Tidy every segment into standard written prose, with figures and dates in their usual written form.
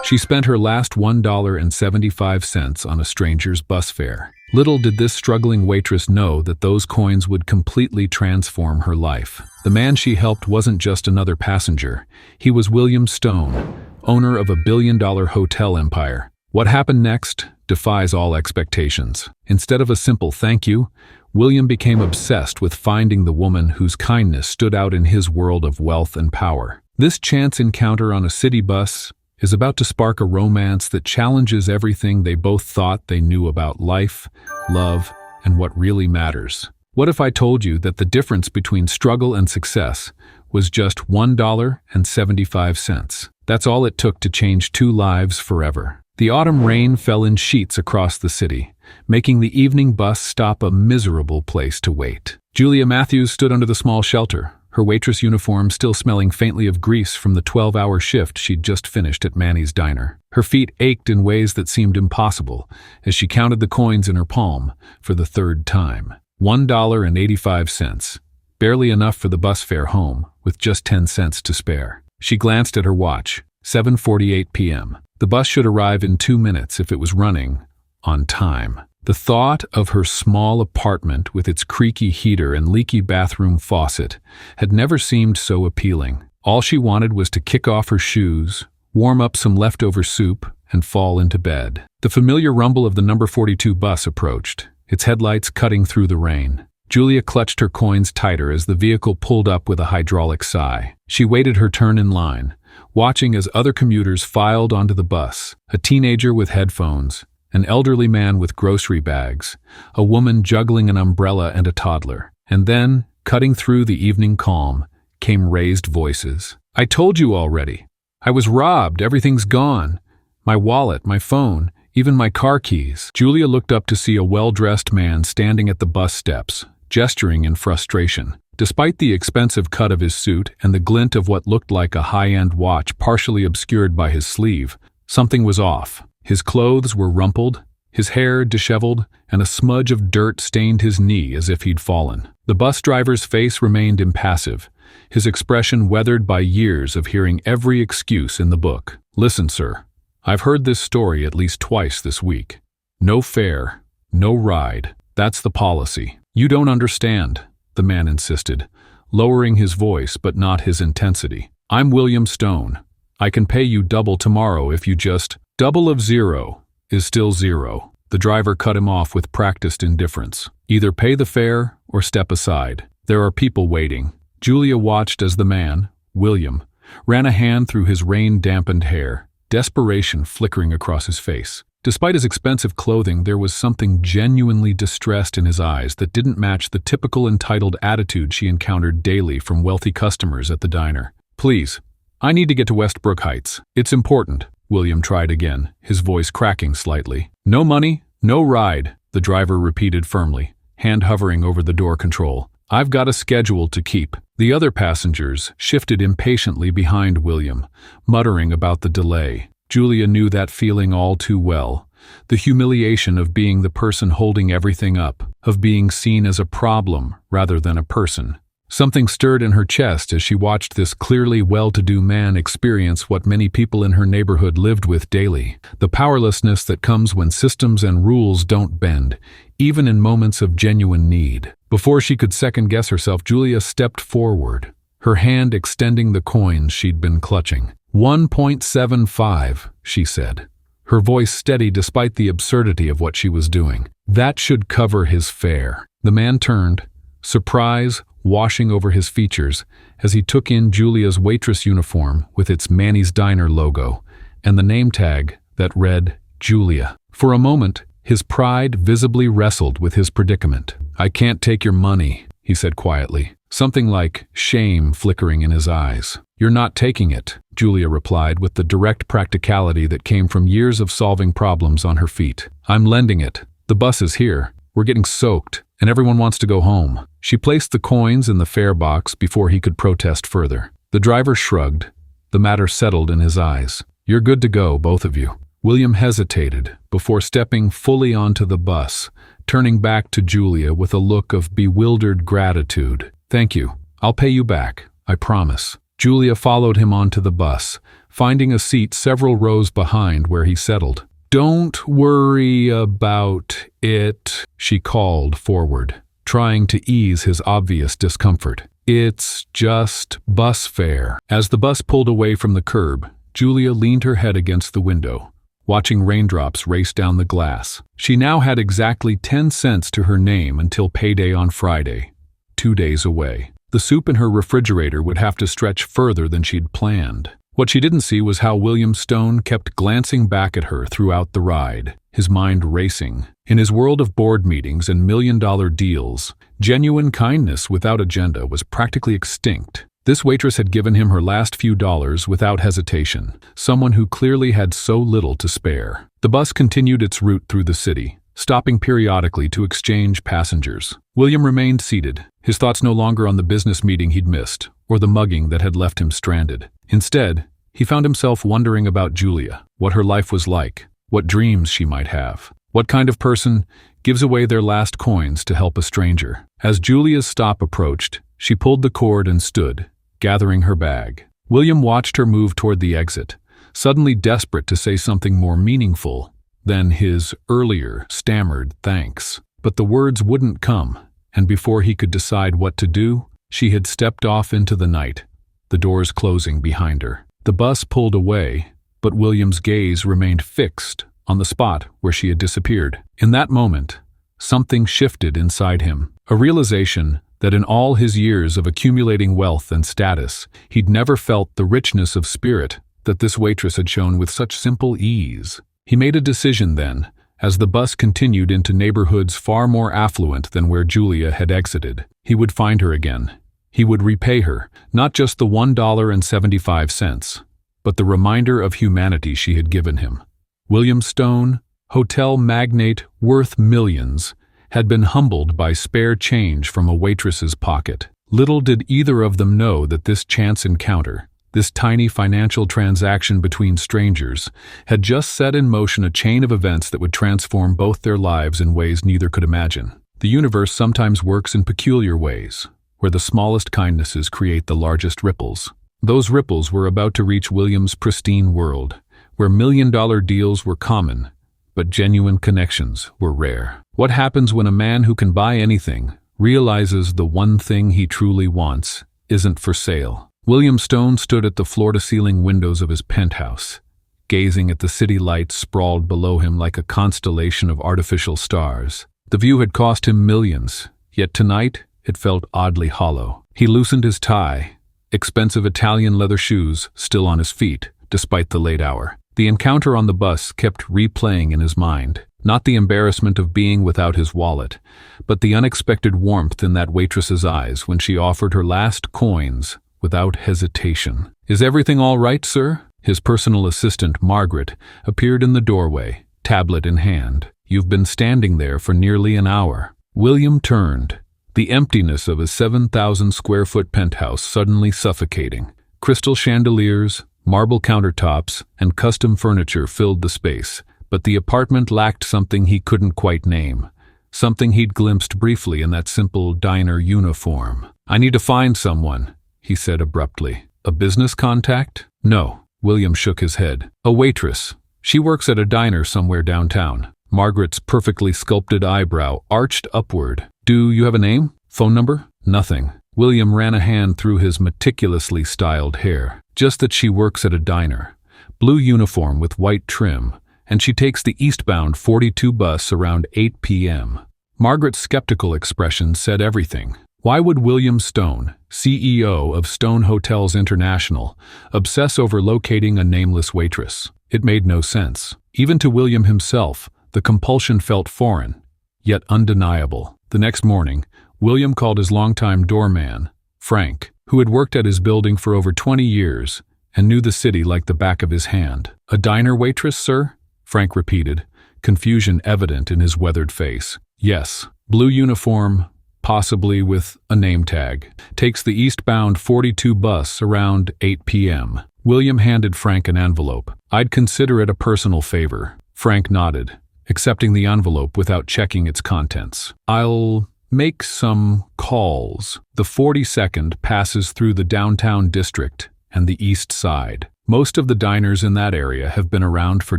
She spent her last $1.75 on a stranger's bus fare. Little did this struggling waitress know that those coins would completely transform her life. The man she helped wasn't just another passenger. He was William Stone, owner of a billion-dollar hotel empire. What happened next defies all expectations. Instead of a simple thank you, William became obsessed with finding the woman whose kindness stood out in his world of wealth and power. This chance encounter on a city bus is about to spark a romance that challenges everything they both thought they knew about life, love, and what really matters. What if I told you that the difference between struggle and success was just $1.75? That's all it took to change two lives forever. The autumn rain fell in sheets across the city, making the evening bus stop a miserable place to wait. Julia Matthews stood under the small shelter, her waitress uniform still smelling faintly of grease from the 12-hour shift she'd just finished at Manny's diner. Her feet ached in ways that seemed impossible as she counted the coins in her palm for the third time. $1.85, barely enough for the bus fare home, with just 10 cents to spare. She glanced at her watch, 7:48 p.m. The bus should arrive in 2 minutes if it was running on time. The thought of her small apartment with its creaky heater and leaky bathroom faucet had never seemed so appealing. All she wanted was to kick off her shoes, warm up some leftover soup, and fall into bed. The familiar rumble of the number 42 bus approached, its headlights cutting through the rain. Julia clutched her coins tighter as the vehicle pulled up with a hydraulic sigh. She waited her turn in line, watching as other commuters filed onto the bus, a teenager with headphones, an elderly man with grocery bags, a woman juggling an umbrella and a toddler. And then, cutting through the evening calm, came raised voices. "I told you already. I was robbed. Everything's gone. My wallet, my phone, even my car keys." Julia looked up to see a well-dressed man standing at the bus steps, gesturing in frustration. Despite the expensive cut of his suit and the glint of what looked like a high-end watch partially obscured by his sleeve, something was off. His clothes were rumpled, his hair disheveled, and a smudge of dirt stained his knee as if he'd fallen. The bus driver's face remained impassive, his expression weathered by years of hearing every excuse in the book. "Listen, sir, I've heard this story at least twice this week. No fare, no ride. That's the policy." "You don't understand," the man insisted, lowering his voice but not his intensity. "I'm William Stone. I can pay you double tomorrow if you just—" "Double of zero is still zero." The driver cut him off with practiced indifference. "Either pay the fare or step aside. There are people waiting." Julia watched as the man, William, ran a hand through his rain-dampened hair, desperation flickering across his face. Despite his expensive clothing, there was something genuinely distressed in his eyes that didn't match the typical entitled attitude she encountered daily from wealthy customers at the diner. "Please, I need to get to Westbrook Heights. It's important." William tried again, his voice cracking slightly. "No money, no ride," the driver repeated firmly, hand hovering over the door control. "I've got a schedule to keep." The other passengers shifted impatiently behind William, muttering about the delay. Julia knew that feeling all too well, the humiliation of being the person holding everything up, of being seen as a problem rather than a person. Something stirred in her chest as she watched this clearly well-to-do man experience what many people in her neighborhood lived with daily, the powerlessness that comes when systems and rules don't bend, even in moments of genuine need. Before she could second-guess herself, Julia stepped forward, her hand extending the coins she'd been clutching. $1.75, she said, her voice steady despite the absurdity of what she was doing. "That should cover his fare." The man turned, surprise washing over his features as he took in Julia's waitress uniform with its Manny's Diner logo and the name tag that read Julia. For a moment, his pride visibly wrestled with his predicament. "I can't take your money," he said quietly, something like shame flickering in his eyes. "You're not taking it," Julia replied with the direct practicality that came from years of solving problems on her feet. "I'm lending it. The bus is here. We're getting soaked, and everyone wants to go home." She placed the coins in the fare box before he could protest further. The driver shrugged, the matter settled in his eyes. "You're good to go, both of you." William hesitated before stepping fully onto the bus, turning back to Julia with a look of bewildered gratitude. "Thank you. I'll pay you back, I promise." Julia followed him onto the bus, finding a seat several rows behind where he settled. "Don't worry about it," she called forward, trying to ease his obvious discomfort. "It's just bus fare." As the bus pulled away from the curb, Julia leaned her head against the window, watching raindrops race down the glass. She now had exactly 10 cents to her name until payday on Friday, 2 days away. The soup in her refrigerator would have to stretch further than she'd planned. What she didn't see was how William Stone kept glancing back at her throughout the ride, his mind racing. In his world of board meetings and million-dollar deals, genuine kindness without agenda was practically extinct. This waitress had given him her last few dollars without hesitation, someone who clearly had so little to spare. The bus continued its route through the city, stopping periodically to exchange passengers. William remained seated, his thoughts no longer on the business meeting he'd missed, or the mugging that had left him stranded. Instead, he found himself wondering about Julia, what her life was like, what dreams she might have. What kind of person gives away their last coins to help a stranger? As Julia's stop approached, she pulled the cord and stood, gathering her bag. William watched her move toward the exit, suddenly desperate to say something more meaningful than his earlier stammered thanks. But the words wouldn't come, and before he could decide what to do, she had stepped off into the night, the doors closing behind her. The bus pulled away, but William's gaze remained fixed on the spot where she had disappeared. In that moment, something shifted inside him, a realization that in all his years of accumulating wealth and status, he'd never felt the richness of spirit that this waitress had shown with such simple ease. He made a decision then, as the bus continued into neighborhoods far more affluent than where Julia had exited. He would find her again. He would repay her, not just the $1.75, but the reminder of humanity she had given him. William Stone, hotel magnate worth millions, had been humbled by spare change from a waitress's pocket. Little did either of them know that this chance encounter, this tiny financial transaction between strangers, had just set in motion a chain of events that would transform both their lives in ways neither could imagine. The universe sometimes works in peculiar ways, where the smallest kindnesses create the largest ripples. Those ripples were about to reach William's pristine world, where million-dollar deals were common, but genuine connections were rare. What happens when a man who can buy anything realizes the one thing he truly wants isn't for sale? William Stone stood at the floor-to-ceiling windows of his penthouse, gazing at the city lights sprawled below him like a constellation of artificial stars. The view had cost him millions, yet tonight it felt oddly hollow. He loosened his tie, expensive Italian leather shoes still on his feet, despite the late hour. The encounter on the bus kept replaying in his mind, not the embarrassment of being without his wallet, but the unexpected warmth in that waitress's eyes when she offered her last coins without hesitation. "Is everything all right, sir?" His personal assistant, Margaret, appeared in the doorway, tablet in hand. "You've been standing there for nearly an hour." William turned, the emptiness of his 7,000-square-foot penthouse suddenly suffocating. Crystal chandeliers, marble countertops, and custom furniture filled the space, but the apartment lacked something he couldn't quite name, something he'd glimpsed briefly in that simple diner uniform. "I need to find someone," he said abruptly. "A business contact?" "No." William shook his head. "A waitress. She works at a diner somewhere downtown." Margaret's perfectly sculpted eyebrow arched upward. "Do you have a name? Phone number?" "Nothing." William ran a hand through his meticulously styled hair. "Just that she works at a diner. Blue uniform with white trim, and she takes the eastbound 42 bus around 8 p.m. Margaret's skeptical expression said everything. Why would William Stone, CEO of Stone Hotels International, obsess over locating a nameless waitress? It made no sense. Even to William himself, the compulsion felt foreign, yet undeniable. The next morning, William called his longtime doorman, Frank, who had worked at his building for over 20 years and knew the city like the back of his hand. "A diner waitress, sir?" Frank repeated, confusion evident in his weathered face. "Yes. Blue uniform, possibly with a name tag. Takes the eastbound 42 bus around 8 p.m. William handed Frank an envelope. "I'd consider it a personal favor." Frank nodded, accepting the envelope without checking its contents. "I'll make some calls." The 42nd passes through the downtown district and the east side. Most of the diners in that area have been around for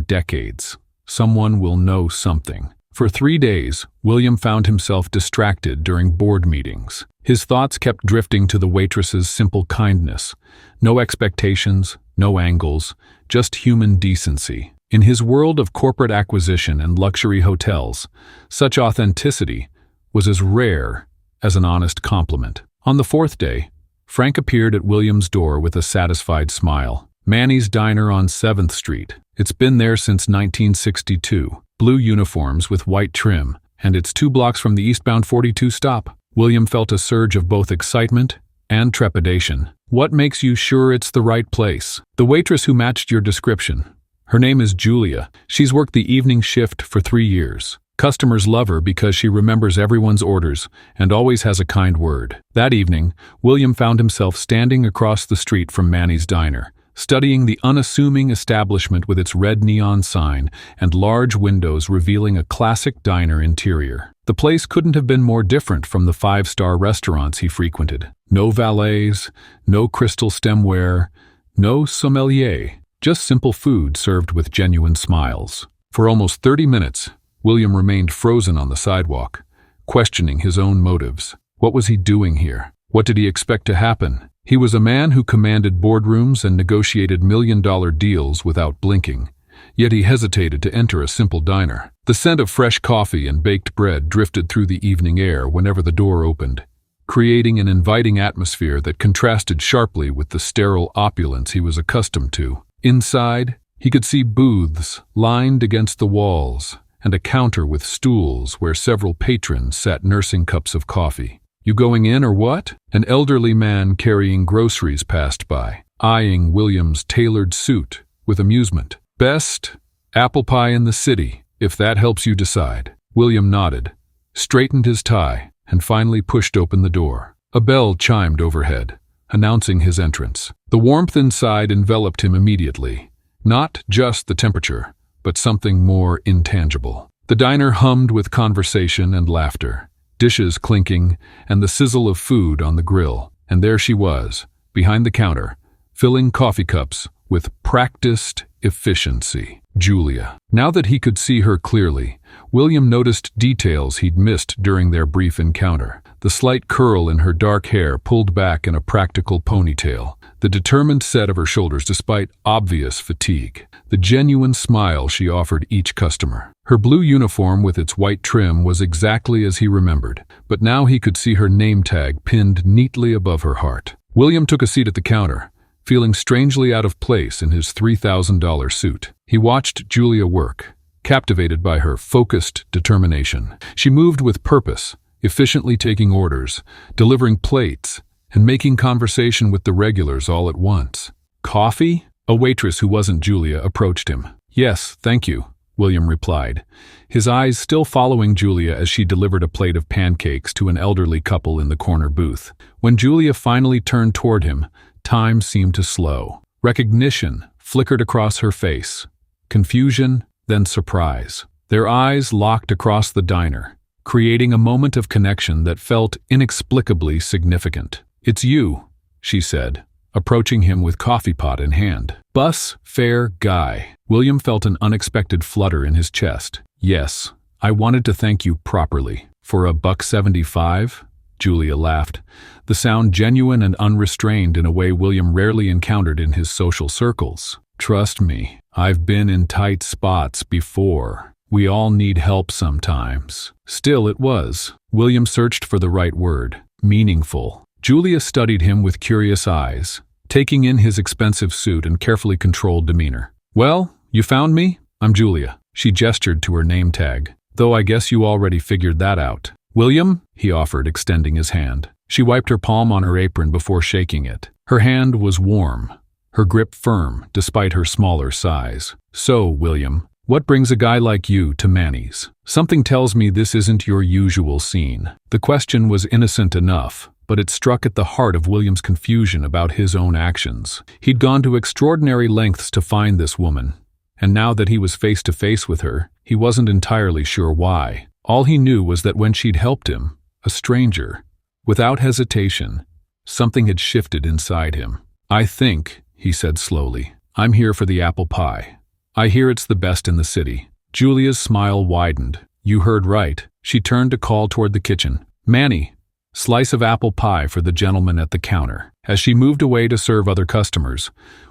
decades. Someone will know something. For 3 days, William found himself distracted during board meetings. His thoughts kept drifting to the waitress's simple kindness. No expectations, no angles, just human decency. In his world of corporate acquisition and luxury hotels, such authenticity was as rare as an honest compliment. On the 4th day, Frank appeared at William's door with a satisfied smile. Manny's Diner on 7th Street. It's been there since 1962. Blue uniforms with white trim, and it's 2 blocks from the eastbound 42 stop. William felt a surge of both excitement and trepidation. What makes you sure it's the right place? The waitress who matched your description. Her name is Julia. She's worked the evening shift for 3 years. Customers love her because she remembers everyone's orders and always has a kind word. That evening, William found himself standing across the street from Manny's Diner, studying the unassuming establishment with its red neon sign and large windows revealing a classic diner interior. The place couldn't have been more different from the 5-star restaurants he frequented. No valets, no crystal stemware, no sommelier, just simple food served with genuine smiles. For almost 30 minutes, William remained frozen on the sidewalk, questioning his own motives. What was he doing here? What did he expect to happen? He was a man who commanded boardrooms and negotiated million-dollar deals without blinking, yet he hesitated to enter a simple diner. The scent of fresh coffee and baked bread drifted through the evening air whenever the door opened, creating an inviting atmosphere that contrasted sharply with the sterile opulence he was accustomed to. Inside, he could see booths lined against the walls and a counter with stools where several patrons sat nursing cups of coffee. "You going in or what?" An elderly man carrying groceries passed by, eyeing William's tailored suit with amusement. "Best apple pie in the city, if that helps you decide." William nodded, straightened his tie, and finally pushed open the door. A bell chimed overhead, announcing his entrance. The warmth inside enveloped him immediately. Not just the temperature, but something more intangible. The diner hummed with conversation and laughter, dishes clinking, and the sizzle of food on the grill. And there she was, behind the counter, filling coffee cups with practiced efficiency. Julia. Now that he could see her clearly, William noticed details he'd missed during their brief encounter. The slight curl in her dark hair pulled back in a practical ponytail, the determined set of her shoulders despite obvious fatigue, the genuine smile she offered each customer. Her blue uniform with its white trim was exactly as he remembered, but now he could see her name tag pinned neatly above her heart. William took a seat at the counter, feeling strangely out of place in his $3,000 suit. He watched Julia work, captivated by her focused determination. She moved with purpose, efficiently taking orders, delivering plates, and making conversation with the regulars all at once. "Coffee?" A waitress who wasn't Julia approached him. "Yes, thank you," William replied, his eyes still following Julia as she delivered a plate of pancakes to an elderly couple in the corner booth. When Julia finally turned toward him, time seemed to slow. Recognition flickered across her face, confusion, then surprise. Their eyes locked across the diner, creating a moment of connection that felt inexplicably significant. "It's you," she said, approaching him with coffee pot in hand. "Bus fare guy." William felt an unexpected flutter in his chest. "Yes, I wanted to thank you properly. For $1.75? Julia laughed, the sound genuine and unrestrained in a way William rarely encountered in his social circles. "Trust me, I've been in tight spots before. We all need help sometimes." Still it was. William searched for the right word. Meaningful. Julia studied him with curious eyes, taking in his expensive suit and carefully controlled demeanor. "Well, you found me? I'm Julia." She gestured to her name tag. "Though I guess you already figured that out." "William?" he offered, extending his hand. She wiped her palm on her apron before shaking it. Her hand was warm, her grip firm despite her smaller size. "So, William, what brings a guy like you to Manny's? Something tells me this isn't your usual scene." The question was innocent enough, but it struck at the heart of William's confusion about his own actions. He'd gone to extraordinary lengths to find this woman, and now that he was face to face with her, he wasn't entirely sure why. All he knew was that when she'd helped him, a stranger, without hesitation, something had shifted inside him. "I think," he said slowly, I'm here for the apple pie. I hear it's the best in the city. Julia's smile widened. You heard right. She turned to call toward the kitchen. Manny, slice of apple pie for the gentleman at the counter. As she moved away to serve other customers,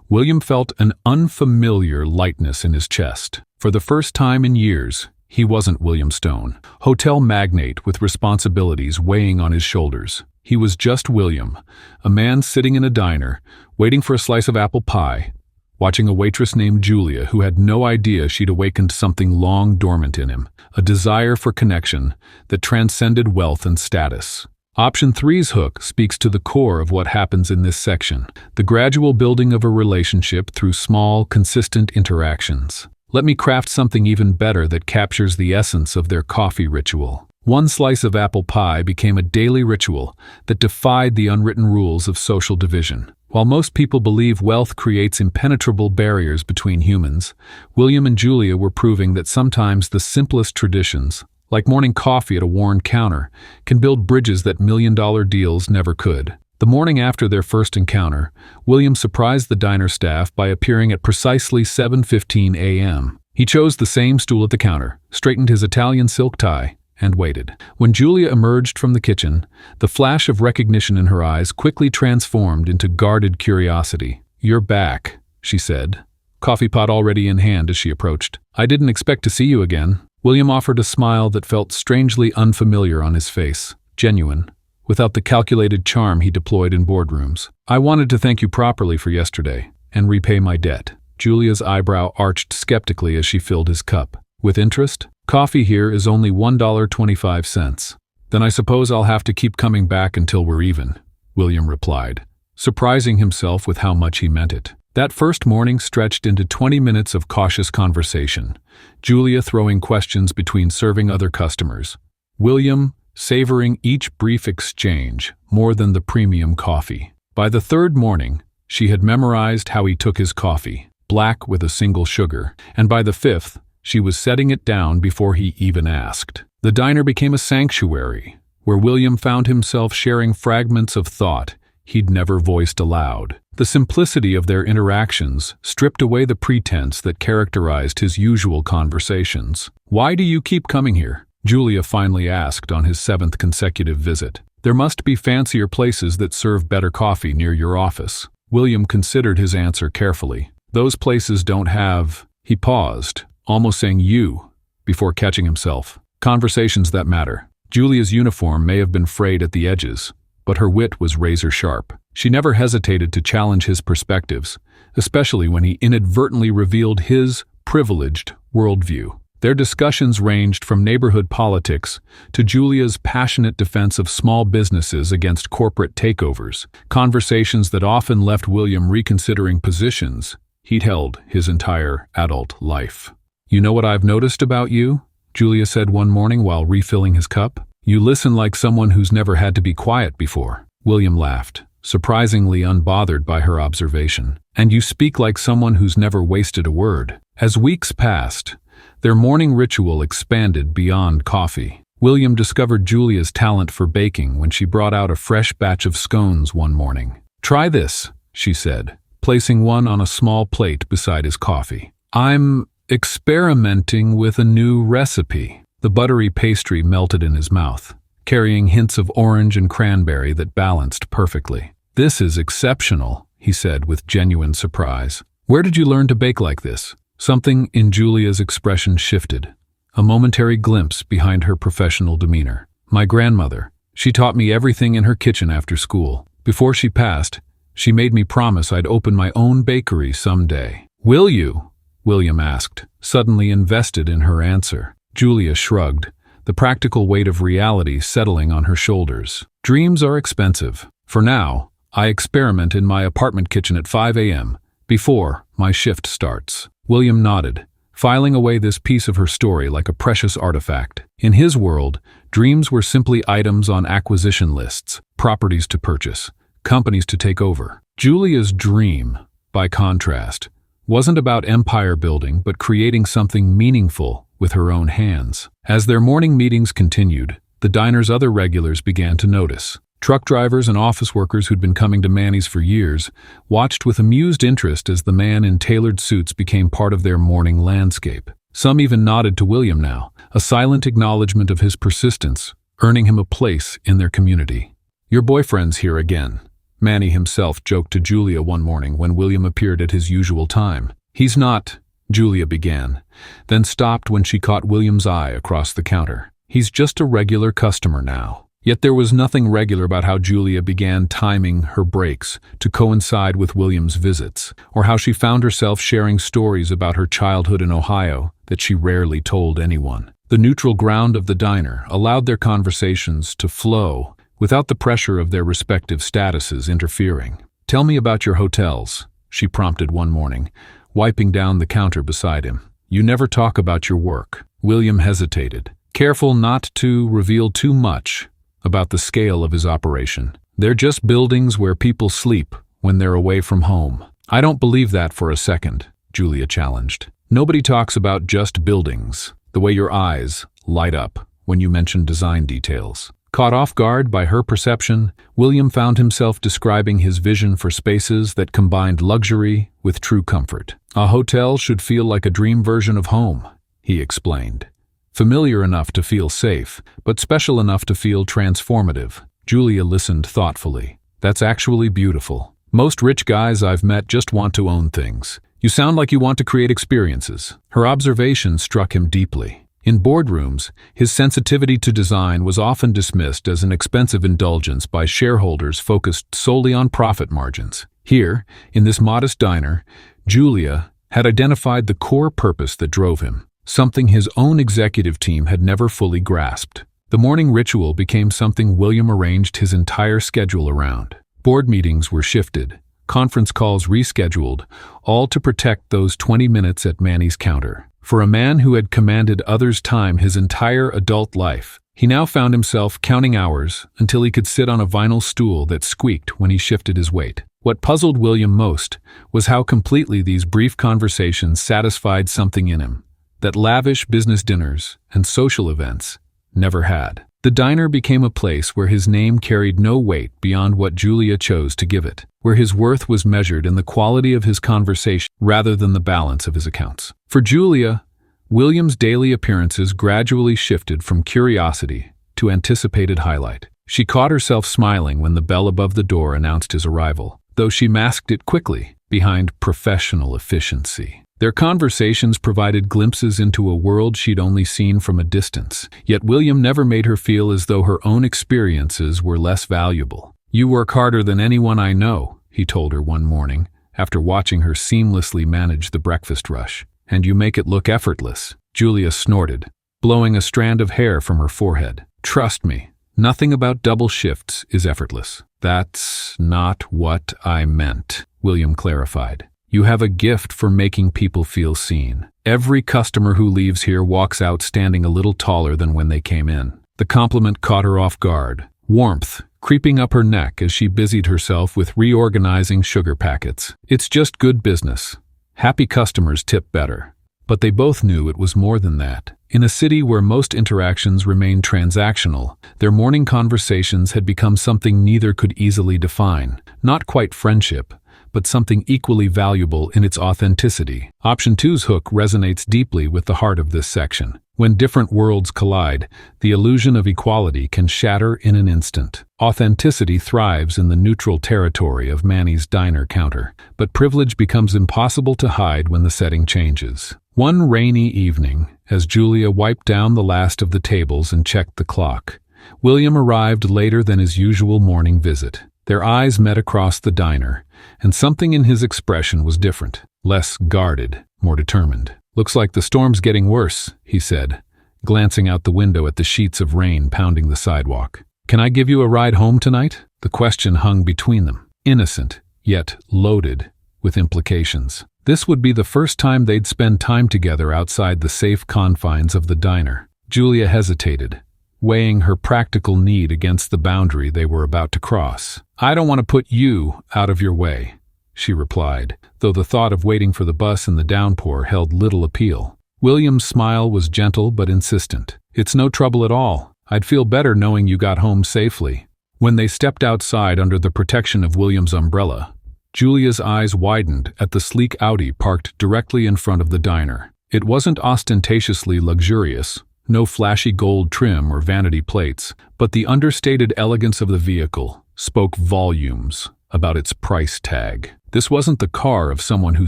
William felt an unfamiliar lightness in his chest. For the first time in years, he wasn't William Stone, hotel magnate with responsibilities weighing on his shoulders. He was just William, a man sitting in a diner, waiting for a slice of apple pie, watching a waitress named Julia who had no idea she'd awakened something long dormant in him, a desire for connection that transcended wealth and status. Option 3's hook speaks to the core of what happens in this section, the gradual building of a relationship through small, consistent interactions. Let me craft something even better that captures the essence of their coffee ritual. One slice of apple pie became a daily ritual that defied the unwritten rules of social division. While most people believe wealth creates impenetrable barriers between humans, William and Julia were proving that sometimes the simplest traditions, like morning coffee at a worn counter, can build bridges that million-dollar deals never could. The morning after their first encounter, William surprised the diner staff by appearing at precisely 7:15 a.m. He chose the same stool at the counter, straightened his Italian silk tie, and waited. When Julia emerged from the kitchen, the flash of recognition in her eyes quickly transformed into guarded curiosity. "You're back," she said, coffee pot already in hand as she approached. "I didn't expect to see you again." William offered a smile that felt strangely unfamiliar on his face, genuine, without the calculated charm he deployed in boardrooms. "I wanted to thank you properly for yesterday and repay my debt." Julia's eyebrow arched skeptically as she filled his cup. "With interest? Coffee here is only $1.25. "Then I suppose I'll have to keep coming back until we're even," William replied, surprising himself with how much he meant it. That first morning stretched into 20 minutes of cautious conversation, Julia throwing questions between serving other customers, William savoring each brief exchange more than the premium coffee. By the third morning, she had memorized how he took his coffee, black with a single sugar, and by the fifth, she was setting it down before he even asked. The diner became a sanctuary, where William found himself sharing fragments of thought he'd never voiced aloud. The simplicity of their interactions stripped away the pretense that characterized his usual conversations. "Why do you keep coming here?" Julia finally asked on his 7th consecutive visit. "There must be fancier places that serve better coffee near your office." William considered his answer carefully. "Those places don't have—" He paused, almost saying "you," before catching himself. Conversations that matter. Julia's uniform may have been frayed at the edges, but her wit was razor-sharp. She never hesitated to challenge his perspectives, especially when he inadvertently revealed his privileged worldview. Their discussions ranged from neighborhood politics to Julia's passionate defense of small businesses against corporate takeovers, conversations that often left William reconsidering positions he'd held his entire adult life. "You know what I've noticed about you?" Julia said one morning while refilling his cup. "You listen like someone who's never had to be quiet before." William laughed, surprisingly unbothered by her observation. "And you speak like someone who's never wasted a word." As weeks passed, their morning ritual expanded beyond coffee. William discovered Julia's talent for baking when she brought out a fresh batch of scones one morning. "Try this," she said, placing one on a small plate beside his coffee. "I'm experimenting with a new recipe." The buttery pastry melted in his mouth, carrying hints of orange and cranberry that balanced perfectly. "This is exceptional," he said with genuine surprise. "Where did you learn to bake like this?" Something in Julia's expression shifted, a momentary glimpse behind her professional demeanor. "My grandmother. She taught me everything in her kitchen after school. Before she passed, she made me promise I'd open my own bakery someday." "Will you?" William asked, suddenly invested in her answer. Julia shrugged, the practical weight of reality settling on her shoulders. "Dreams are expensive. For now, I experiment in my apartment kitchen at 5 a.m., before my shift starts." William nodded, filing away this piece of her story like a precious artifact. In his world, dreams were simply items on acquisition lists, properties to purchase, companies to take over. Julia's dream, by contrast, wasn't about empire building but creating something meaningful with her own hands. As their morning meetings continued, the diner's other regulars began to notice. Truck drivers and office workers who'd been coming to Manny's for years watched with amused interest as the man in tailored suits became part of their morning landscape. Some even nodded to William now, a silent acknowledgement of his persistence, earning him a place in their community. "Your boyfriend's here again," Manny himself joked to Julia one morning when William appeared at his usual time. "He's not," Julia began, then stopped when she caught William's eye across the counter. "He's just a regular customer now." Yet there was nothing regular about how Julia began timing her breaks to coincide with William's visits, or how she found herself sharing stories about her childhood in Ohio that she rarely told anyone. The neutral ground of the diner allowed their conversations to flow without the pressure of their respective statuses interfering. "Tell me about your hotels," she prompted one morning, wiping down the counter beside him. "You never talk about your work." William hesitated, careful not to reveal too much about the scale of his operation. "They're just buildings where people sleep when they're away from home." "I don't believe that for a second," Julia challenged. "Nobody talks about just buildings, the way your eyes light up when you mention design details." Caught off guard by her perception, William found himself describing his vision for spaces that combined luxury with true comfort. "A hotel should feel like a dream version of home," he explained. "Familiar enough to feel safe, but special enough to feel transformative." Julia listened thoughtfully. "That's actually beautiful. Most rich guys I've met just want to own things. You sound like you want to create experiences." Her observation struck him deeply. In boardrooms, his sensitivity to design was often dismissed as an expensive indulgence by shareholders focused solely on profit margins. Here, in this modest diner, Julia had identified the core purpose that drove him, something his own executive team had never fully grasped. The morning ritual became something William arranged his entire schedule around. Board meetings were shifted, conference calls rescheduled, all to protect those 20 minutes at Manny's counter. For a man who had commanded others' time his entire adult life, he now found himself counting hours until he could sit on a vinyl stool that squeaked when he shifted his weight. What puzzled William most was how completely these brief conversations satisfied something in him that lavish business dinners and social events never had. The diner became a place where his name carried no weight beyond what Julia chose to give it, where his worth was measured in the quality of his conversation rather than the balance of his accounts. For Julia, William's daily appearances gradually shifted from curiosity to anticipated highlight. She caught herself smiling when the bell above the door announced his arrival, though she masked it quickly behind professional efficiency. Their conversations provided glimpses into a world she'd only seen from a distance, yet William never made her feel as though her own experiences were less valuable. "You work harder than anyone I know," he told her one morning, after watching her seamlessly manage the breakfast rush. "And you make it look effortless." Julia snorted, blowing a strand of hair from her forehead. "Trust me, nothing about double shifts is effortless." "That's not what I meant," William clarified. "You have a gift for making people feel seen. Every customer who leaves here walks out standing a little taller than when they came in." The compliment caught her off guard, warmth creeping up her neck as she busied herself with reorganizing sugar packets. "It's just good business. Happy customers tip better." But they both knew it was more than that. In a city where most interactions remained transactional, their morning conversations had become something neither could easily define. Not quite friendship, but something equally valuable in its authenticity. Option 2's hook resonates deeply with the heart of this section. When different worlds collide, the illusion of equality can shatter in an instant. Authenticity thrives in the neutral territory of Manny's diner counter, but privilege becomes impossible to hide when the setting changes. One rainy evening, as Julia wiped down the last of the tables and checked the clock, William arrived later than his usual morning visit. Their eyes met across the diner, and something in his expression was different, less guarded, more determined. "Looks like the storm's getting worse," he said, glancing out the window at the sheets of rain pounding the sidewalk. "Can I give you a ride home tonight?" The question hung between them, innocent, yet loaded with implications. This would be the first time they'd spend time together outside the safe confines of the diner. Julia hesitated, weighing her practical need against the boundary they were about to cross. "I don't want to put you out of your way," she replied, though the thought of waiting for the bus in the downpour held little appeal. William's smile was gentle but insistent. "It's no trouble at all. I'd feel better knowing you got home safely." When they stepped outside under the protection of William's umbrella, Julia's eyes widened at the sleek Audi parked directly in front of the diner. It wasn't ostentatiously luxurious, no flashy gold trim or vanity plates, but the understated elegance of the vehicle spoke volumes about its price tag. This wasn't the car of someone who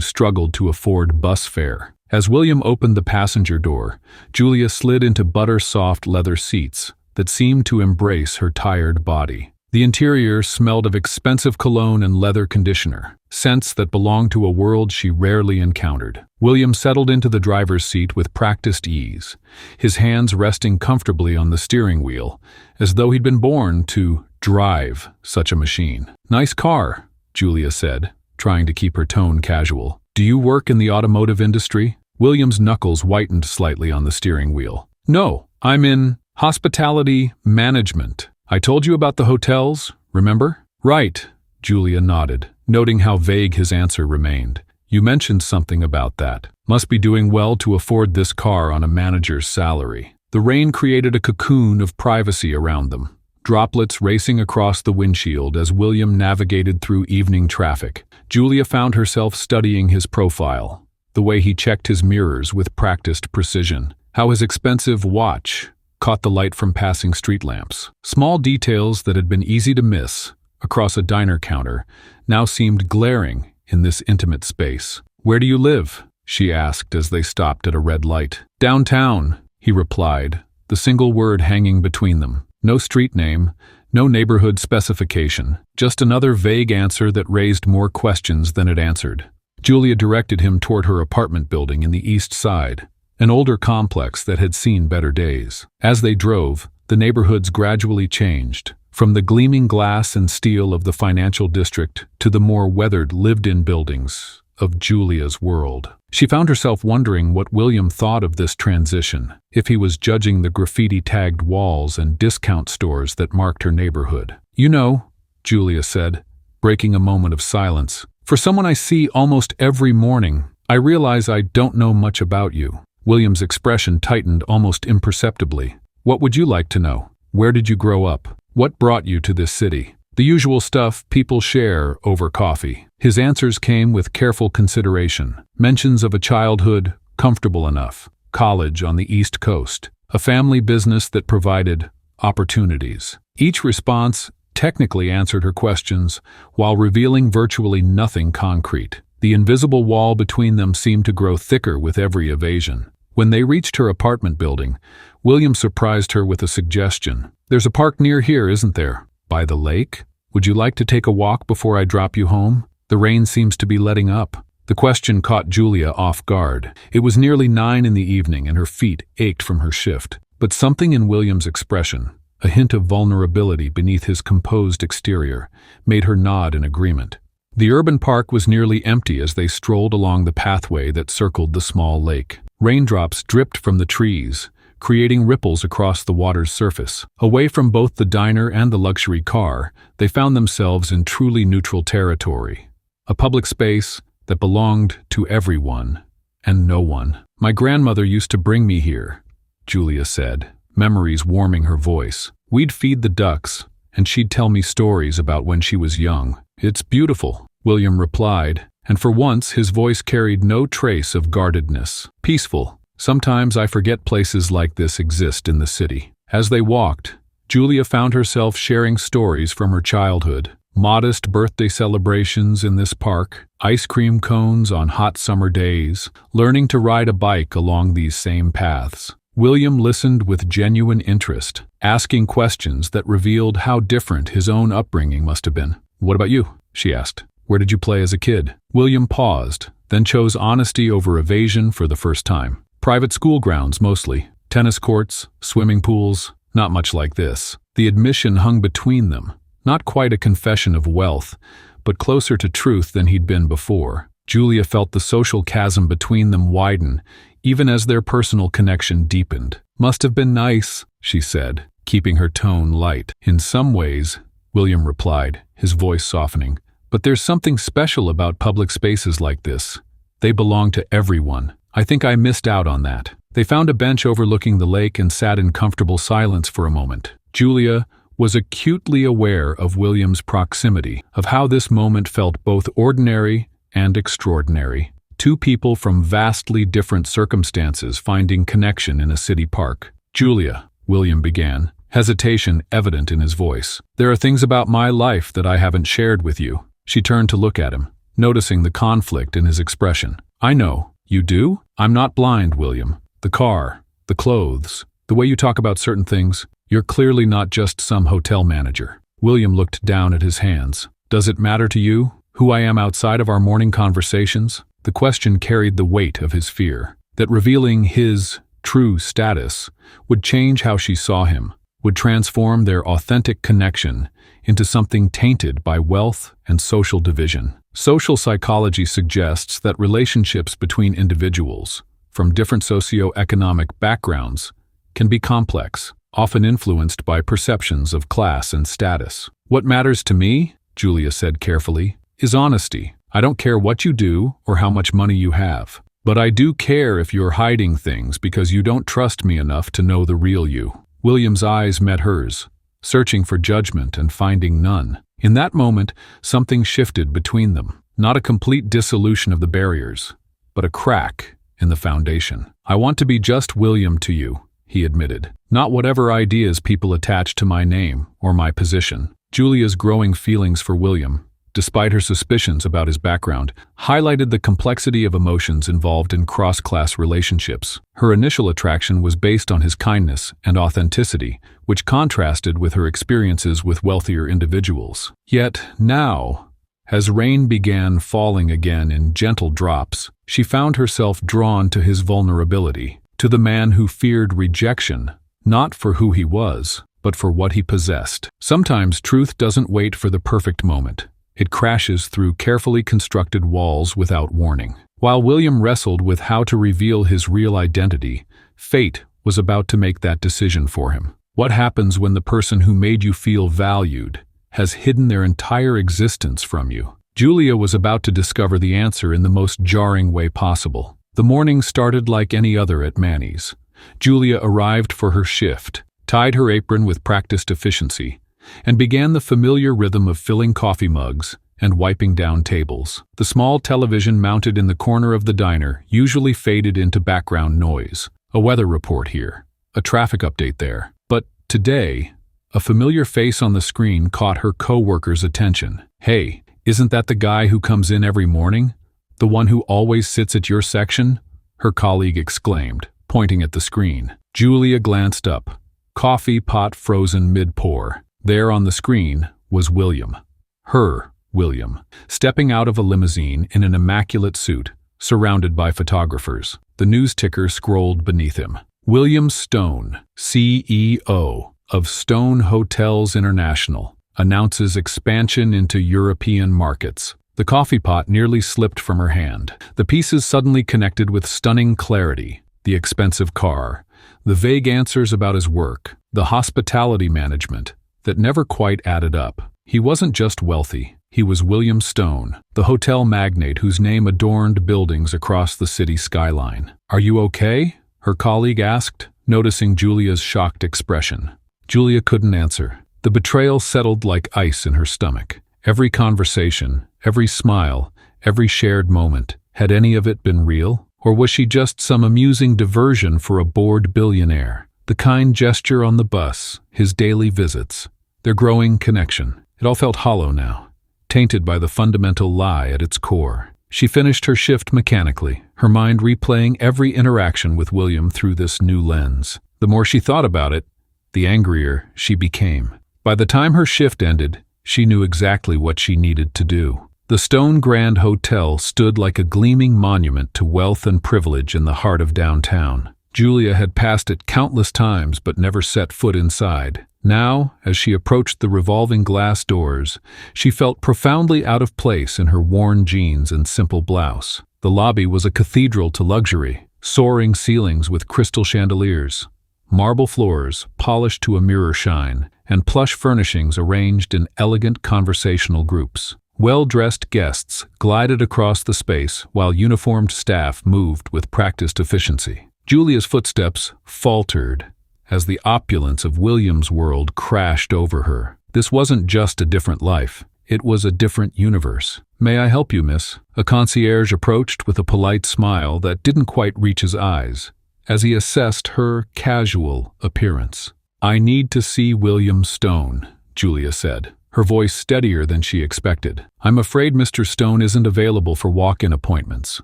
struggled to afford bus fare. As William opened the passenger door, Julia slid into butter-soft leather seats that seemed to embrace her tired body. The interior smelled of expensive cologne and leather conditioner, scents that belonged to a world she rarely encountered. William settled into the driver's seat with practiced ease, his hands resting comfortably on the steering wheel, as though he'd been born to drive such a machine. "Nice car," Julia said, trying to keep her tone casual. "Do you work in the automotive industry?" William's knuckles whitened slightly on the steering wheel. "No, I'm in hospitality management. I told you about the hotels, remember?" "Right," Julia nodded, noting how vague his answer remained. "You mentioned something about that. Must be doing well to afford this car on a manager's salary." The rain created a cocoon of privacy around them, droplets racing across the windshield as William navigated through evening traffic. Julia found herself studying his profile, the way he checked his mirrors with practiced precision, how his expensive watch caught the light from passing street lamps. Small details that had been easy to miss across a diner counter now seemed glaring in this intimate space. "Where do you live?" she asked as they stopped at a red light. "Downtown," he replied, the single word hanging between them. No street name, no neighborhood specification, just another vague answer that raised more questions than it answered. Julia directed him toward her apartment building in the East Side, an older complex that had seen better days. As they drove, the neighborhoods gradually changed, from the gleaming glass and steel of the financial district to the more weathered lived-in buildings of Julia's world. She found herself wondering what William thought of this transition, if he was judging the graffiti-tagged walls and discount stores that marked her neighborhood. "You know," Julia said, breaking a moment of silence, "for someone I see almost every morning, I realize I don't know much about you." William's expression tightened almost imperceptibly. "What would you like to know? Where did you grow up? What brought you to this city?" The usual stuff people share over coffee. His answers came with careful consideration. Mentions of a childhood comfortable enough, college on the East Coast, a family business that provided opportunities. Each response technically answered her questions while revealing virtually nothing concrete. The invisible wall between them seemed to grow thicker with every evasion. When they reached her apartment building, William surprised her with a suggestion. "There's a park near here, isn't there? By the lake? Would you like to take a walk before I drop you home? The rain seems to be letting up." The question caught Julia off guard. It was nearly 9 in the evening and her feet ached from her shift. But something in William's expression, a hint of vulnerability beneath his composed exterior, made her nod in agreement. The urban park was nearly empty as they strolled along the pathway that circled the small lake. Raindrops dripped from the trees, creating ripples across the water's surface. Away from both the diner and the luxury car, they found themselves in truly neutral territory, a public space that belonged to everyone and no one. "My grandmother used to bring me here," Julia said, memories warming her voice. "We'd feed the ducks, and she'd tell me stories about when she was young." "It's beautiful," William replied, and for once his voice carried no trace of guardedness. "Peaceful. Sometimes I forget places like this exist in the city." As they walked, Julia found herself sharing stories from her childhood. Modest birthday celebrations in this park, ice cream cones on hot summer days, learning to ride a bike along these same paths. William listened with genuine interest, asking questions that revealed how different his own upbringing must have been. "What about you?" she asked. "Where did you play as a kid?" William paused, then chose honesty over evasion for the first time. "Private school grounds mostly. Tennis courts, swimming pools, not much like this." The admission hung between them, not quite a confession of wealth, but closer to truth than he'd been before. Julia felt the social chasm between them widen, even as their personal connection deepened. "Must have been nice," she said, keeping her tone light. "In some ways," William replied, his voice softening. "But there's something special about public spaces like this. They belong to everyone. I think I missed out on that." They found a bench overlooking the lake and sat in comfortable silence for a moment. Julia, was acutely aware of William's proximity, of how this moment felt both ordinary and extraordinary. Two people from vastly different circumstances finding connection in a city park. "Julia," William began, hesitation evident in his voice. "There are things about my life that I haven't shared with you." She turned to look at him, noticing the conflict in his expression. "I know. You do? I'm not blind, William. The car, the clothes, the way you talk about certain things. You're clearly not just some hotel manager." William looked down at his hands. "Does it matter to you who I am outside of our morning conversations?" The question carried the weight of his fear, that revealing his true status would change how she saw him, would transform their authentic connection into something tainted by wealth and social division. Social psychology suggests that relationships between individuals from different socioeconomic backgrounds can be complex, often influenced by perceptions of class and status. "What matters to me," Julia said carefully, "is honesty. I don't care what you do or how much money you have. But I do care if you're hiding things because you don't trust me enough to know the real you." William's eyes met hers, searching for judgment and finding none. In that moment, something shifted between them. Not a complete dissolution of the barriers, but a crack in the foundation. "I want to be just William to you," he admitted. "Not whatever ideas people attach to my name or my position." Julia's growing feelings for William, despite her suspicions about his background, highlighted the complexity of emotions involved in cross-class relationships. Her initial attraction was based on his kindness and authenticity, which contrasted with her experiences with wealthier individuals. Yet now, as rain began falling again in gentle drops, she found herself drawn to his vulnerability, to the man who feared rejection, not for who he was, but for what he possessed. Sometimes truth doesn't wait for the perfect moment. It crashes through carefully constructed walls without warning. While William wrestled with how to reveal his real identity, fate was about to make that decision for him. What happens when the person who made you feel valued has hidden their entire existence from you? Julia was about to discover the answer in the most jarring way possible. The morning started like any other at Marries. Julia arrived for her shift, tied her apron with practiced efficiency, and began the familiar rhythm of filling coffee mugs and wiping down tables. The small television mounted in the corner of the diner usually faded into background noise. A weather report here, a traffic update there. But today, a familiar face on the screen caught her co-worker's attention. "Hey, isn't that the guy who comes in every morning? The one who always sits at your section?" her colleague exclaimed, pointing at the screen. Julia glanced up, coffee pot frozen mid-pour. There on the screen was William. Her William, stepping out of a limousine in an immaculate suit, surrounded by photographers. The news ticker scrolled beneath him. "William Stone, CEO of Stone Hotels International, announces expansion into European markets." The coffee pot nearly slipped from her hand. The pieces suddenly connected with stunning clarity. The expensive car, the vague answers about his work, the hospitality management that never quite added up. He wasn't just wealthy. He was William Stone, the hotel magnate whose name adorned buildings across the city skyline. "Are you okay?" her colleague asked, noticing Julia's shocked expression. Julia couldn't answer. The betrayal settled like ice in her stomach. Every conversation, every smile, every shared moment, had any of it been real? Or was she just some amusing diversion for a bored billionaire? The kind gesture on the bus, his daily visits, their growing connection. It all felt hollow now, tainted by the fundamental lie at its core. She finished her shift mechanically, her mind replaying every interaction with William through this new lens. The more she thought about it, the angrier she became. By the time her shift ended, she knew exactly what she needed to do. The Stone Grand Hotel stood like a gleaming monument to wealth and privilege in the heart of downtown. Julia had passed it countless times but never set foot inside. Now, as she approached the revolving glass doors, she felt profoundly out of place in her worn jeans and simple blouse. The lobby was a cathedral to luxury, soaring ceilings with crystal chandeliers, marble floors polished to a mirror shine, and plush furnishings arranged in elegant conversational groups. Well-dressed guests glided across the space while uniformed staff moved with practiced efficiency. Julia's footsteps faltered as the opulence of William's world crashed over her. This wasn't just a different life. It was a different universe. "May I help you, miss?" A concierge approached with a polite smile that didn't quite reach his eyes as he assessed her casual appearance. "I need to see William Stone," Julia said, her voice steadier than she expected. "I'm afraid Mr. Stone isn't available for walk-in appointments.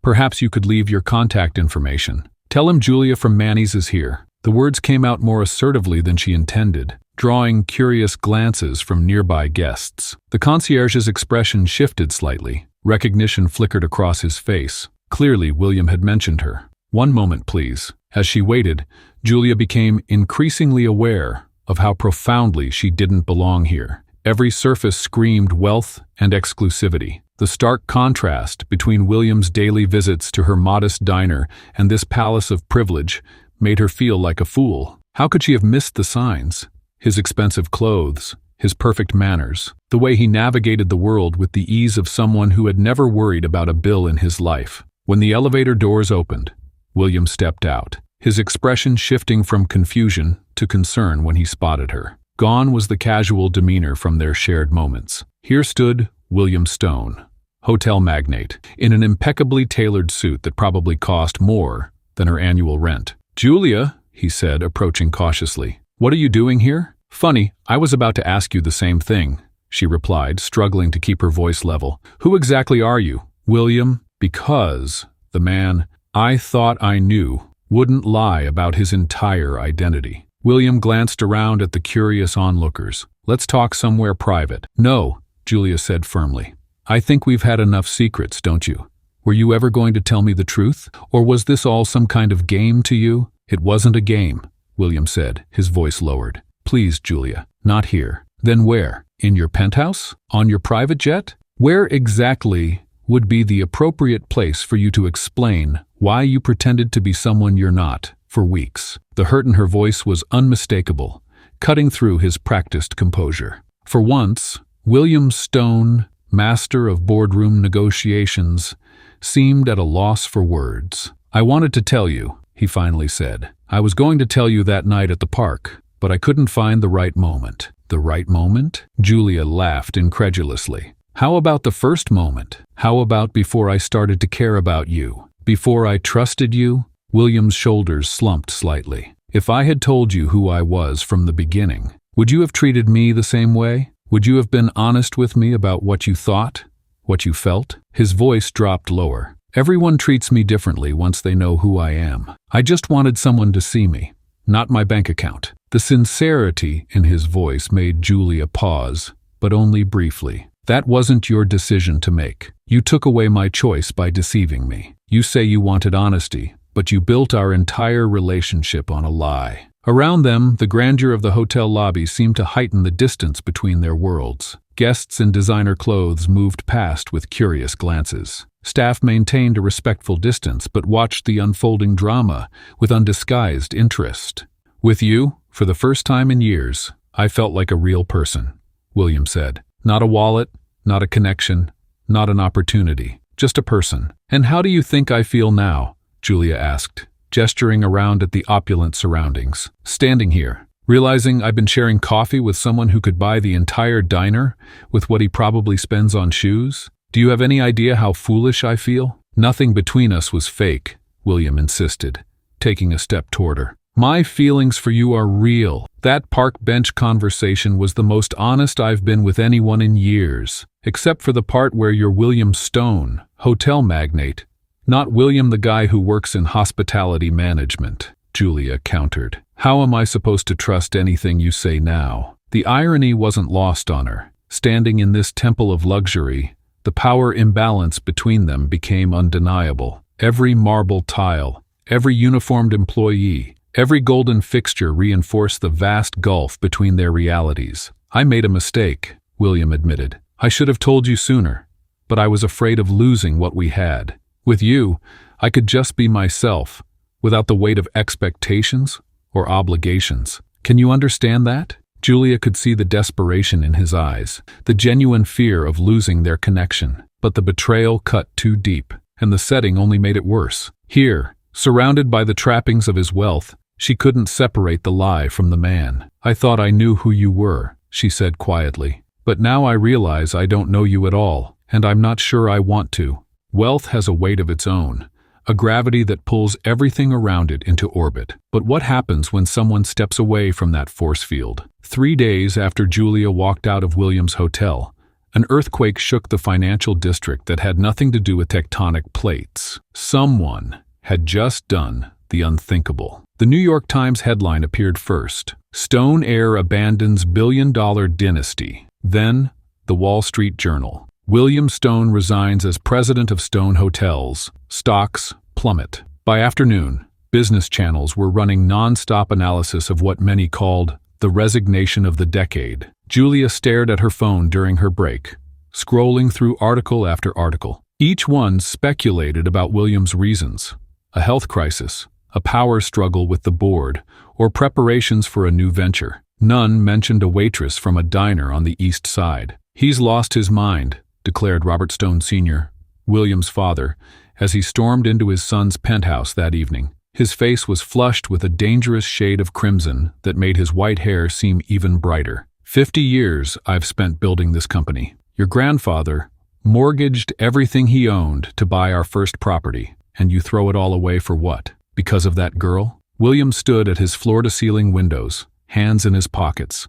Perhaps you could leave your contact information. Tell him Julia from Marries is here." The words came out more assertively than she intended, drawing curious glances from nearby guests. The concierge's expression shifted slightly. Recognition flickered across his face. Clearly, William had mentioned her. "One moment, please." As she waited, Julia became increasingly aware of how profoundly she didn't belong here. Every surface screamed wealth and exclusivity. The stark contrast between William's daily visits to her modest diner and this palace of privilege made her feel like a fool. How could she have missed the signs? His expensive clothes, his perfect manners, the way he navigated the world with the ease of someone who had never worried about a bill in his life. When the elevator doors opened, William stepped out, his expression shifting from confusion to concern when he spotted her. Gone was the casual demeanor from their shared moments. Here stood William Stone, hotel magnate, in an impeccably tailored suit that probably cost more than her annual rent. "Julia," he said, approaching cautiously, "what are you doing here?" "Funny, I was about to ask you the same thing," she replied, struggling to keep her voice level. "Who exactly are you?" "William," because the man I thought I knew wouldn't lie about his entire identity. William glanced around at the curious onlookers. "Let's talk somewhere private." "No," Julia said firmly. "I think we've had enough secrets, don't you? Were you ever going to tell me the truth? Or was this all some kind of game to you?" "It wasn't a game," William said, his voice lowered. "Please, Julia, not here." "Then where? In your penthouse? On your private jet? Where exactly would be the appropriate place for you to explain why you pretended to be someone you're not for weeks?" The hurt in her voice was unmistakable, cutting through his practiced composure. For once, William Stone, master of boardroom negotiations, seemed at a loss for words. "I wanted to tell you," he finally said. "I was going to tell you that night at the park, but I couldn't find the right moment." "The right moment?" Julia laughed incredulously. "How about the first moment? How about before I started to care about you? Before I trusted you?" William's shoulders slumped slightly. "If I had told you who I was from the beginning, would you have treated me the same way? Would you have been honest with me about what you thought, what you felt?" His voice dropped lower. "Everyone treats me differently once they know who I am. I just wanted someone to see me, not my bank account." The sincerity in his voice made Julia pause, but only briefly. "That wasn't your decision to make. You took away my choice by deceiving me. You say you wanted honesty, but you built our entire relationship on a lie." Around them, the grandeur of the hotel lobby seemed to heighten the distance between their worlds. Guests in designer clothes moved past with curious glances. Staff maintained a respectful distance but watched the unfolding drama with undisguised interest. "With you, for the first time in years, I felt like a real person," William said. "Not a wallet, not a connection, not an opportunity, just a person." "And how do you think I feel now?" Julia asked, gesturing around at the opulent surroundings. "Standing here, realizing I've been sharing coffee with someone who could buy the entire diner with what he probably spends on shoes? Do you have any idea how foolish I feel?" "Nothing between us was fake," William insisted, taking a step toward her. "My feelings for you are real. That park bench conversation was the most honest I've been with anyone in years, except for the part where you're William Stone, hotel magnate, not William the guy who works in hospitality management," Julia countered. "How am I supposed to trust anything you say now?" The irony wasn't lost on her. Standing in this temple of luxury, the power imbalance between them became undeniable. Every marble tile, every uniformed employee, every golden fixture reinforced the vast gulf between their realities. "I made a mistake," William admitted. "I should have told you sooner, but I was afraid of losing what we had. With you, I could just be myself, without the weight of expectations or obligations. Can you understand that?" Julia could see the desperation in his eyes, the genuine fear of losing their connection. But the betrayal cut too deep, and the setting only made it worse. Here, surrounded by the trappings of his wealth, She couldn't separate the lie from the man. "I thought I knew who you were," she said quietly. "But now I realize I don't know you at all, and I'm not sure I want to." Wealth has a weight of its own, a gravity that pulls everything around it into orbit. But what happens when someone steps away from that force field? 3 days after Julia walked out of William's hotel, an earthquake shook the financial district that had nothing to do with tectonic plates. Someone had just done the unthinkable. The New York Times headline appeared first: "Stone heir abandons billion-dollar dynasty." Then, the Wall Street Journal: "William Stone resigns as president of Stone Hotels. Stocks plummet." By afternoon, business channels were running non-stop analysis of what many called the resignation of the decade. Julia stared at her phone during her break, scrolling through article after article. Each one speculated about William's reasons: a health crisis, a power struggle with the board, or preparations for a new venture. None mentioned a waitress from a diner on the East Side. "He's lost his mind," declared Robert Stone Sr., William's father, as he stormed into his son's penthouse that evening. His face was flushed with a dangerous shade of crimson that made his white hair seem even brighter. 50 years I've spent building this company. Your grandfather mortgaged everything he owned to buy our first property, and you throw it all away for what? Because of that girl?" William stood at his floor-to-ceiling windows, hands in his pockets,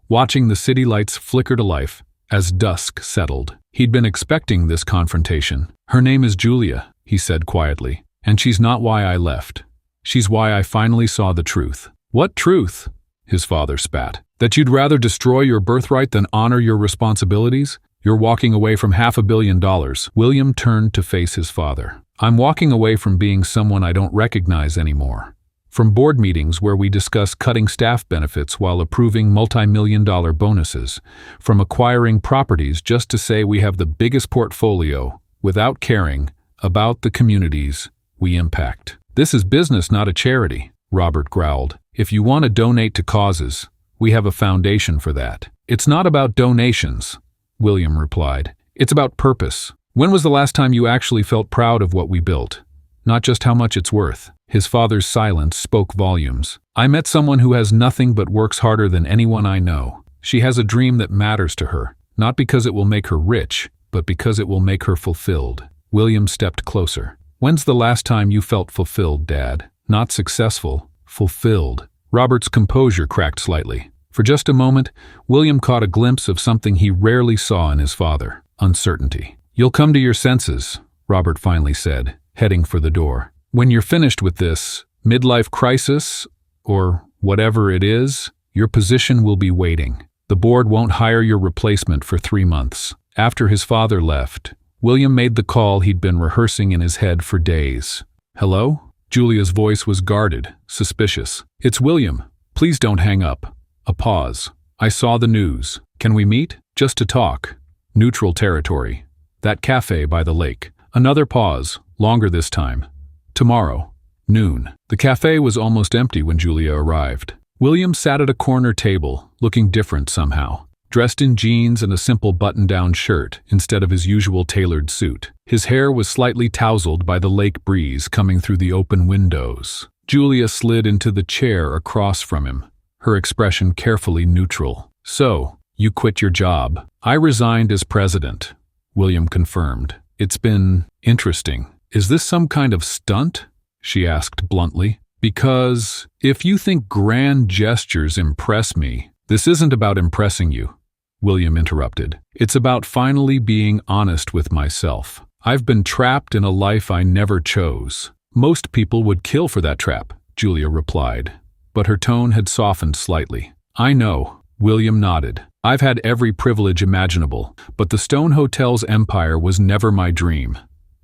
watching the city lights flicker to life as dusk settled. He'd been expecting this confrontation. "Her name is Julia," he said quietly, "and she's not why I left. She's why I finally saw the truth." "What truth?" his father spat. "That you'd rather destroy your birthright than honor your responsibilities? You're walking away from $500 million. William turned to face his father. "I'm walking away from being someone I don't recognize anymore. From board meetings where we discuss cutting staff benefits while approving multi-million-dollar bonuses. From acquiring properties just to say we have the biggest portfolio without caring about the communities we impact. This is business, not a charity," Robert growled. "If you want to donate to causes, we have a foundation for that." "It's not about donations," William replied. "It's about purpose. When was the last time you actually felt proud of what we built? Not just how much it's worth." His father's silence spoke volumes. "I met someone who has nothing but works harder than anyone I know. She has a dream that matters to her, not because it will make her rich, but because it will make her fulfilled." William stepped closer. "When's the last time you felt fulfilled, Dad? Not successful, fulfilled." Robert's composure cracked slightly. For just a moment, William caught a glimpse of something he rarely saw in his father: uncertainty. "You'll come to your senses," Robert finally said, heading for the door. "When you're finished with this midlife crisis, or whatever it is, your position will be waiting. The board won't hire your replacement for 3 months." After his father left, William made the call he'd been rehearsing in his head for days. "Hello?" Julia's voice was guarded, suspicious. "It's William. Please don't hang up." A pause. "I saw the news. Can we meet? Just to talk." Neutral territory. "That cafe by the lake." Another pause, longer this time. "Tomorrow, noon." The cafe was almost empty when Julia arrived. William sat at a corner table, looking different somehow, dressed in jeans and a simple button-down shirt instead of his usual tailored suit. His hair was slightly tousled by the lake breeze coming through the open windows. Julia slid into the chair across from him, her expression carefully neutral. "So, you quit your job." "I resigned as president," William confirmed. "It's been interesting." "Is this some kind of stunt?" she asked bluntly. "Because if you think grand gestures impress me, this isn't about impressing you," William interrupted. "It's about finally being honest with myself. I've been trapped in a life I never chose." "Most people would kill for that trap," Julia replied, but her tone had softened slightly. "I know," William nodded. "I've had every privilege imaginable, but the Stone Hotel's empire was never my dream.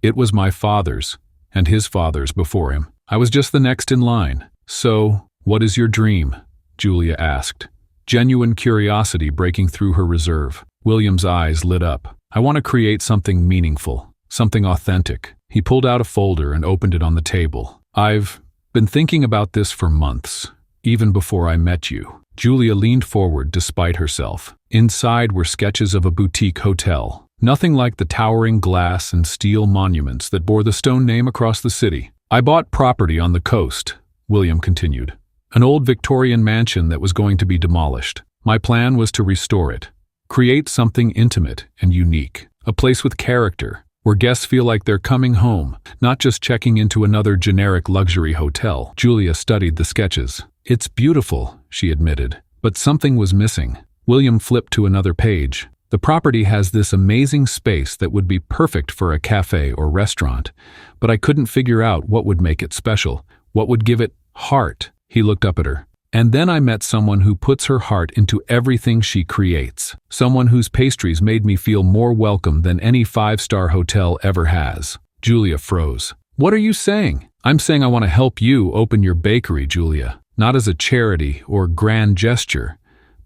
It was my father's, and his father's before him. I was just the next in line." "So, what is your dream?" Julia asked, genuine curiosity breaking through her reserve. William's eyes lit up. "I want to create something meaningful, something authentic." He pulled out a folder and opened it on the table. "I've been thinking about this for months, even before I met you." Julia leaned forward despite herself. Inside were sketches of a boutique hotel. Nothing like the towering glass and steel monuments that bore the Stone name across the city. "I bought property on the coast," William continued. an old Victorian mansion that was going to be demolished. My plan was to restore it, create something intimate and unique, a place with character, where guests feel like they're coming home, not just checking into another generic luxury hotel. Julia studied the sketches. "It's beautiful," she admitted, but something was missing. William flipped to another page. "The property has this amazing space that would be perfect for a cafe or restaurant, but I couldn't figure out what would make it special, what would give it heart." He looked up at her. "And then I met someone who puts her heart into everything she creates. Someone whose pastries made me feel more welcome than any five-star hotel ever has." Julia froze. "What are you saying?" "I'm saying I want to help you open your bakery, Julia. Not as a charity or grand gesture,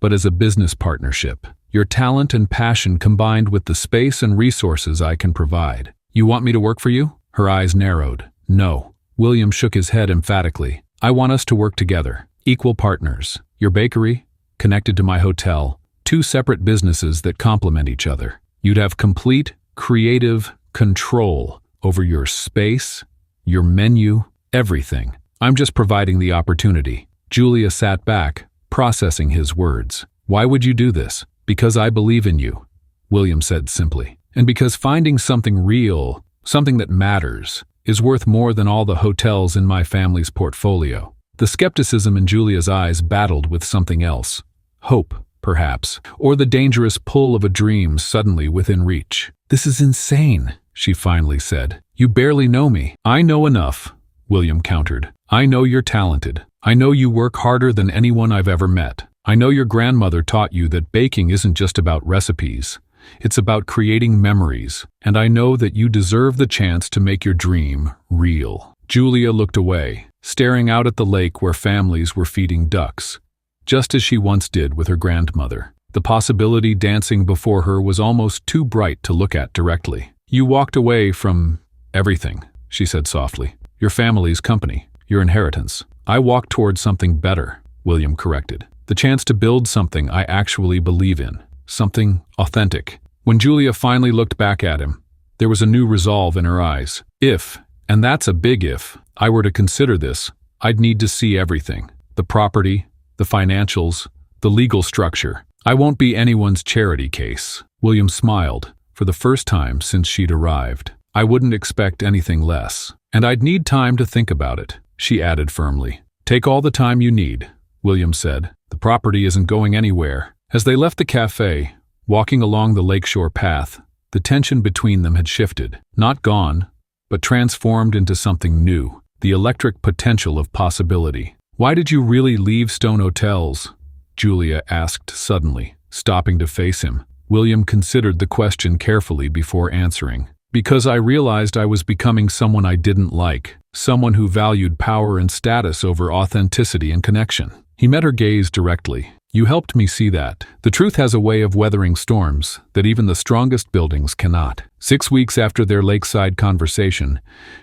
but as a business partnership. Your talent and passion combined with the space and resources I can provide. You want me to work for you?" Her eyes narrowed. "No." William shook his head emphatically. "I want us to work together. Equal partners. Your bakery, connected to my hotel. Two separate businesses that complement each other. You'd have complete, creative control over your space, your menu, everything. I'm just providing the opportunity." Julia sat back, processing his words. "Why would you do this?" "Because I believe in you," William said simply. "And because finding something real, something that matters, is worth more than all the hotels in my family's portfolio." The skepticism in Julia's eyes battled with something else. Hope, perhaps, or the dangerous pull of a dream suddenly within reach. "This is insane," she finally said. "You barely know me." "I know enough," William countered. "I know you're talented. I know you work harder than anyone I've ever met. I know your grandmother taught you that baking isn't just about recipes. It's about creating memories. And I know that you deserve the chance to make your dream real." Julia looked away, staring out at the lake where families were feeding ducks, just as she once did with her grandmother. The possibility dancing before her was almost too bright to look at directly. "You walked away from everything," she said softly. "Your family's company, your inheritance." "I walked towards something better," William corrected. "The chance to build something I actually believe in, something authentic." When Julia finally looked back at him, there was a new resolve in her eyes. "If, and that's a big if, I were to consider this, I'd need to see everything. The property, the financials, the legal structure. I won't be anyone's charity case." William smiled, for the first time since she'd arrived. "I wouldn't expect anything less. And I'd need time to think about it," she added firmly. "Take all the time you need," William said. "The property isn't going anywhere." As they left the cafe, walking along the lakeshore path, the tension between them had shifted. Not gone, but transformed into something new. The electric potential of possibility. "Why did you really leave Stone Hotels?" Julia asked suddenly, stopping to face him. William considered the question carefully before answering. "Because I realized I was becoming someone I didn't like, someone who valued power and status over authenticity and connection." He met her gaze directly. "You helped me see that. The truth has a way of weathering storms that even the strongest buildings cannot." 6 weeks after their lakeside conversation,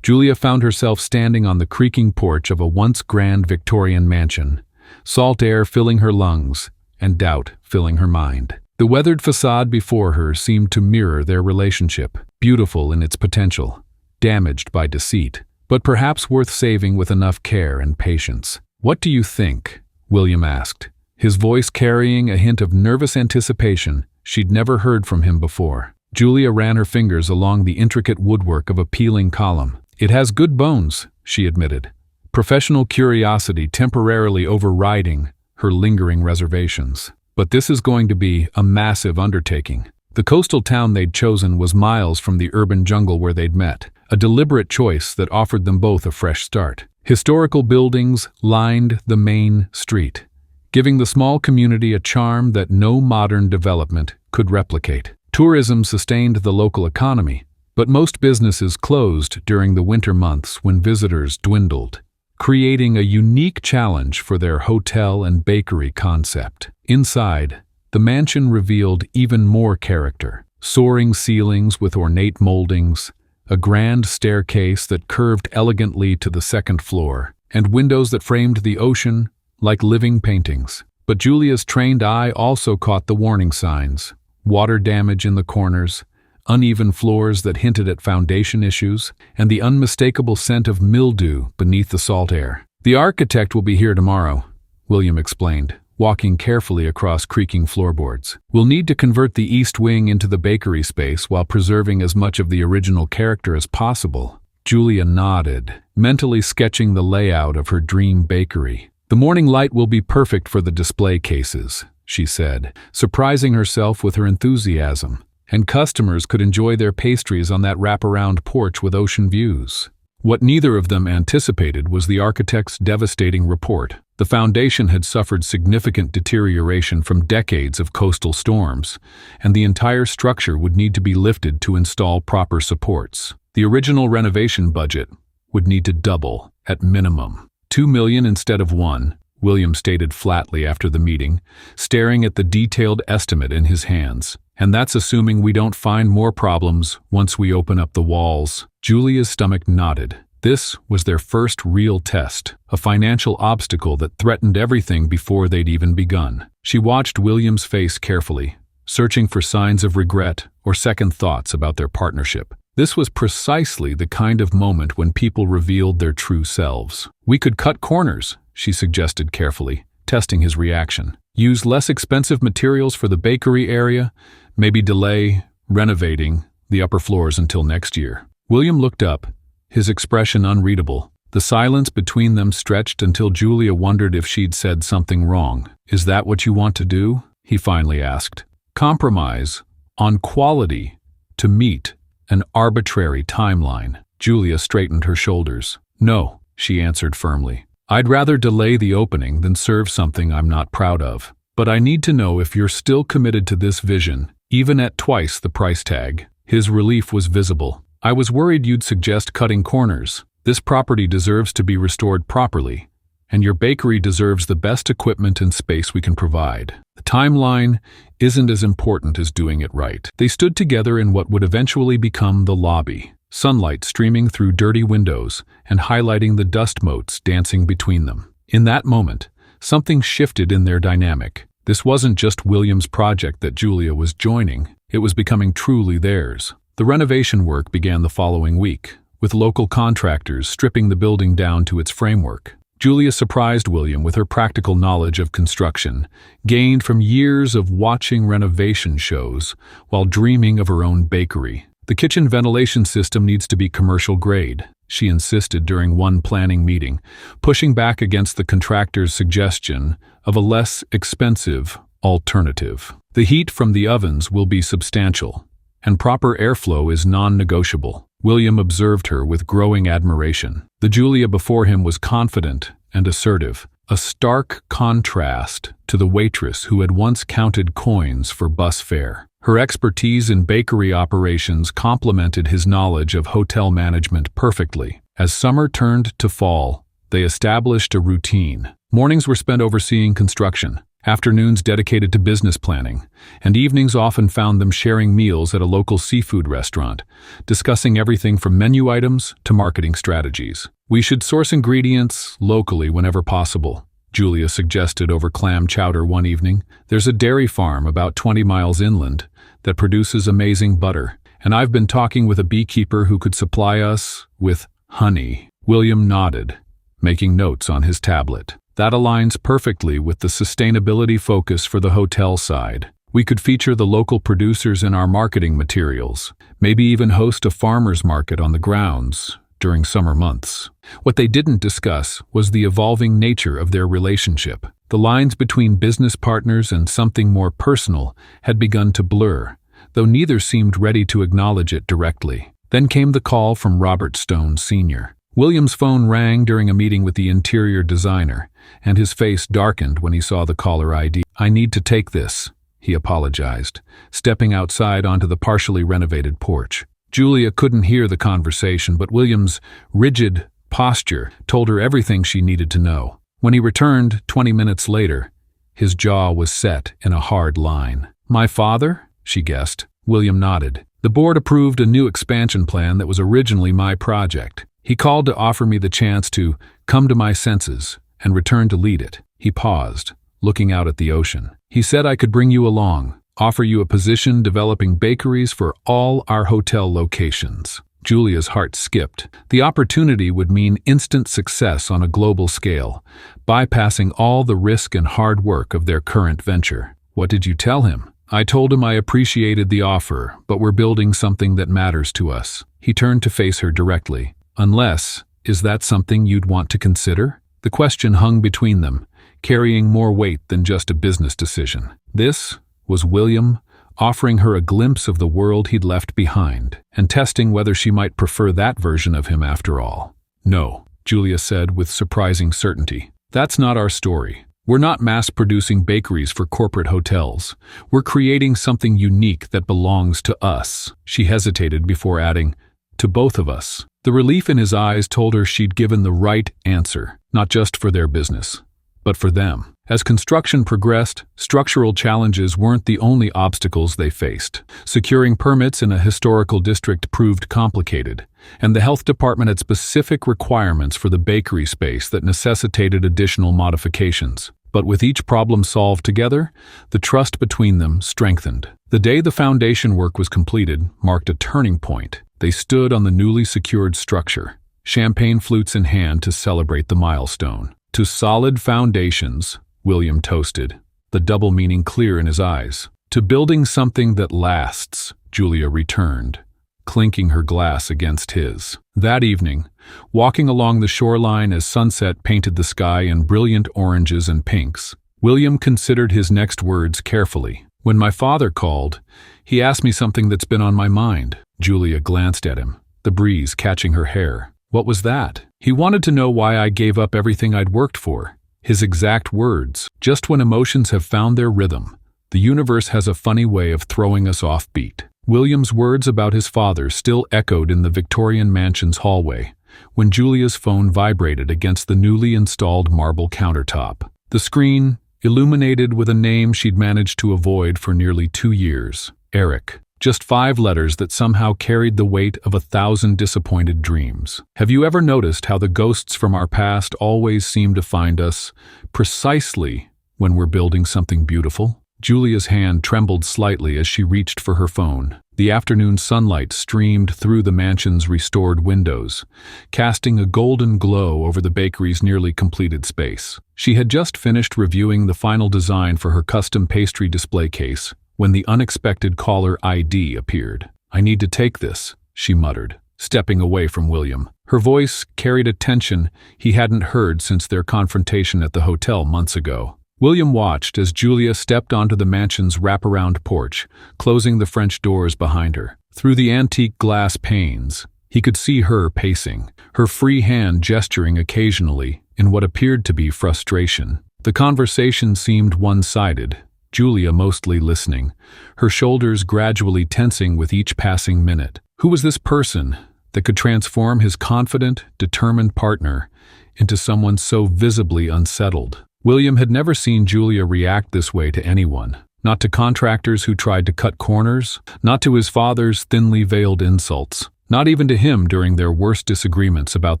Julia found herself standing on the creaking porch of a once grand Victorian mansion, salt air filling her lungs and doubt filling her mind. The weathered facade before her seemed to mirror their relationship, beautiful in its potential, damaged by deceit, but perhaps worth saving with enough care and patience. "What do you think?" William asked, his voice carrying a hint of nervous anticipation she'd never heard from him before. Julia ran her fingers along the intricate woodwork of a peeling column. "It has good bones," she admitted, professional curiosity temporarily overriding her lingering reservations. "But this is going to be a massive undertaking." The coastal town they'd chosen was miles from the urban jungle where they'd met, a deliberate choice that offered them both a fresh start. Historical buildings lined the main street, giving the small community a charm that no modern development could replicate. Tourism sustained the local economy, but most businesses closed during the winter months when visitors dwindled, creating a unique challenge for their hotel and bakery concept. Inside, the mansion revealed even more character. Soaring ceilings with ornate moldings, a grand staircase that curved elegantly to the second floor, and windows that framed the ocean like living paintings. But Julia's trained eye also caught the warning signs: water damage in the corners, uneven floors that hinted at foundation issues, and the unmistakable scent of mildew beneath the salt air. "The architect will be here tomorrow," William explained, walking carefully across creaking floorboards. We'll need to convert the east wing into the bakery space while preserving as much of the original character as possible. Julia nodded, mentally sketching the layout of her dream bakery. The morning light will be perfect for the display cases, she said, surprising herself with her enthusiasm. And customers could enjoy their pastries on that wraparound porch with ocean views. What neither of them anticipated was the architect's devastating report. The foundation had suffered significant deterioration from decades of coastal storms, and the entire structure would need to be lifted to install proper supports. The original renovation budget would need to double, at minimum. $2 million instead of $1 million, William stated flatly after the meeting, staring at the detailed estimate in his hands. And that's assuming we don't find more problems once we open up the walls. Julia's stomach nodded. This was their first real test, a financial obstacle that threatened everything before they'd even begun. She watched William's face carefully, searching for signs of regret or second thoughts about their partnership. This was precisely the kind of moment when people revealed their true selves. We could cut corners, she suggested carefully, testing his reaction. Use less expensive materials for the bakery area, maybe delay renovating the upper floors until next year. William looked up, his expression unreadable. The silence between them stretched until Julia wondered if she'd said something wrong. Is that what you want to do? He finally asked. Compromise on quality to meet an arbitrary timeline. Julia straightened her shoulders. No, she answered firmly. I'd rather delay the opening than serve something I'm not proud of. But I need to know if you're still committed to this vision, even at twice the price tag. His relief was visible. I was worried you'd suggest cutting corners. This property deserves to be restored properly, and your bakery deserves the best equipment and space we can provide. The timeline isn't as important as doing it right. They stood together in what would eventually become the lobby, sunlight streaming through dirty windows and highlighting the dust motes dancing between them. In that moment, something shifted in their dynamic. This wasn't just William's project that Julia was joining, it was becoming truly theirs. The renovation work began the following week, with local contractors stripping the building down to its framework. Julia surprised William with her practical knowledge of construction, gained from years of watching renovation shows while dreaming of her own bakery. The kitchen ventilation system needs to be commercial grade, she insisted during one planning meeting, pushing back against the contractor's suggestion of a less expensive alternative. The heat from the ovens will be substantial, and proper airflow is non-negotiable. William observed her with growing admiration. The Julia before him was confident and assertive, a stark contrast to the waitress who had once counted coins for bus fare. Her expertise in bakery operations complemented his knowledge of hotel management perfectly. As summer turned to fall, they established a routine. Mornings were spent overseeing construction, afternoons dedicated to business planning, and evenings often found them sharing meals at a local seafood restaurant, discussing everything from menu items to marketing strategies. We should source ingredients locally whenever possible, Julia suggested over clam chowder one evening. There's a dairy farm about 20 miles inland that produces amazing butter, and I've been talking with a beekeeper who could supply us with honey. William nodded, making notes on his tablet. That aligns perfectly with the sustainability focus for the hotel side. We could feature the local producers in our marketing materials, maybe even host a farmers market on the grounds during summer months. What they didn't discuss was the evolving nature of their relationship. The lines between business partners and something more personal had begun to blur, though neither seemed ready to acknowledge it directly. Then came the call from Robert Stone Sr. William's phone rang during a meeting with the interior designer, and his face darkened when he saw the caller ID. I need to take this, he apologized, stepping outside onto the partially renovated porch. Julia couldn't hear the conversation, but William's rigid posture told her everything she needed to know. When he returned 20 minutes later, his jaw was set in a hard line. My father? She guessed. William nodded. The board approved a new expansion plan that was originally my project. He called to offer me the chance to come to my senses and return to lead it. He paused, looking out at the ocean. He said I could bring you along, offer you a position developing bakeries for all our hotel locations. Julia's heart skipped. The opportunity would mean instant success on a global scale, bypassing all the risk and hard work of their current venture. "What did you tell him?" "I told him I appreciated the offer, but we're building something that matters to us." He turned to face her directly. "Unless, is that something you'd want to consider?" The question hung between them, carrying more weight than just a business decision. This was William, offering her a glimpse of the world he'd left behind, and testing whether she might prefer that version of him after all. "No," Julia said with surprising certainty. "That's not our story. We're not mass-producing bakeries for corporate hotels. We're creating something unique that belongs to us." She hesitated before adding, "To both of us." The relief in his eyes told her she'd given the right answer, not just for their business, but for them. As construction progressed, structural challenges weren't the only obstacles they faced. Securing permits in a historical district proved complicated, and the health department had specific requirements for the bakery space that necessitated additional modifications. But with each problem solved together, the trust between them strengthened. The day the foundation work was completed marked a turning point. They stood on the newly secured structure, champagne flutes in hand to celebrate the milestone. "To solid foundations," William toasted, the double meaning clear in his eyes. "To building something that lasts," Julia returned, clinking her glass against his. That evening, walking along the shoreline as sunset painted the sky in brilliant oranges and pinks, William considered his next words carefully. "When my father called, he asked me something that's been on my mind." Julia glanced at him, the breeze catching her hair. "What was that?" "He wanted to know why I gave up everything I'd worked for." His exact words, "Just when emotions have found their rhythm, the universe has a funny way of throwing us off beat." William's words about his father still echoed in the Victorian mansion's hallway when Julia's phone vibrated against the newly installed marble countertop. The screen, illuminated with a name she'd managed to avoid for nearly 2 years, Eric. Just 5 letters that somehow carried the weight of 1,000 disappointed dreams. "Have you ever noticed how the ghosts from our past always seem to find us precisely when we're building something beautiful?" Julia's hand trembled slightly as she reached for her phone. The afternoon sunlight streamed through the mansion's restored windows, casting a golden glow over the bakery's nearly completed space. She had just finished reviewing the final design for her custom pastry display case when the unexpected caller ID appeared. "I need to take this," she muttered, stepping away from William. Her voice carried a tension he hadn't heard since their confrontation at the hotel months ago. William watched as Julia stepped onto the mansion's wraparound porch, closing the French doors behind her. Through the antique glass panes, he could see her pacing, her free hand gesturing occasionally in what appeared to be frustration. The conversation seemed one-sided, Julia mostly listening, her shoulders gradually tensing with each passing minute. Who was this person that could transform his confident, determined partner into someone so visibly unsettled? William had never seen Julia react this way to anyone. Not to contractors who tried to cut corners, not to his father's thinly veiled insults, not even to him during their worst disagreements about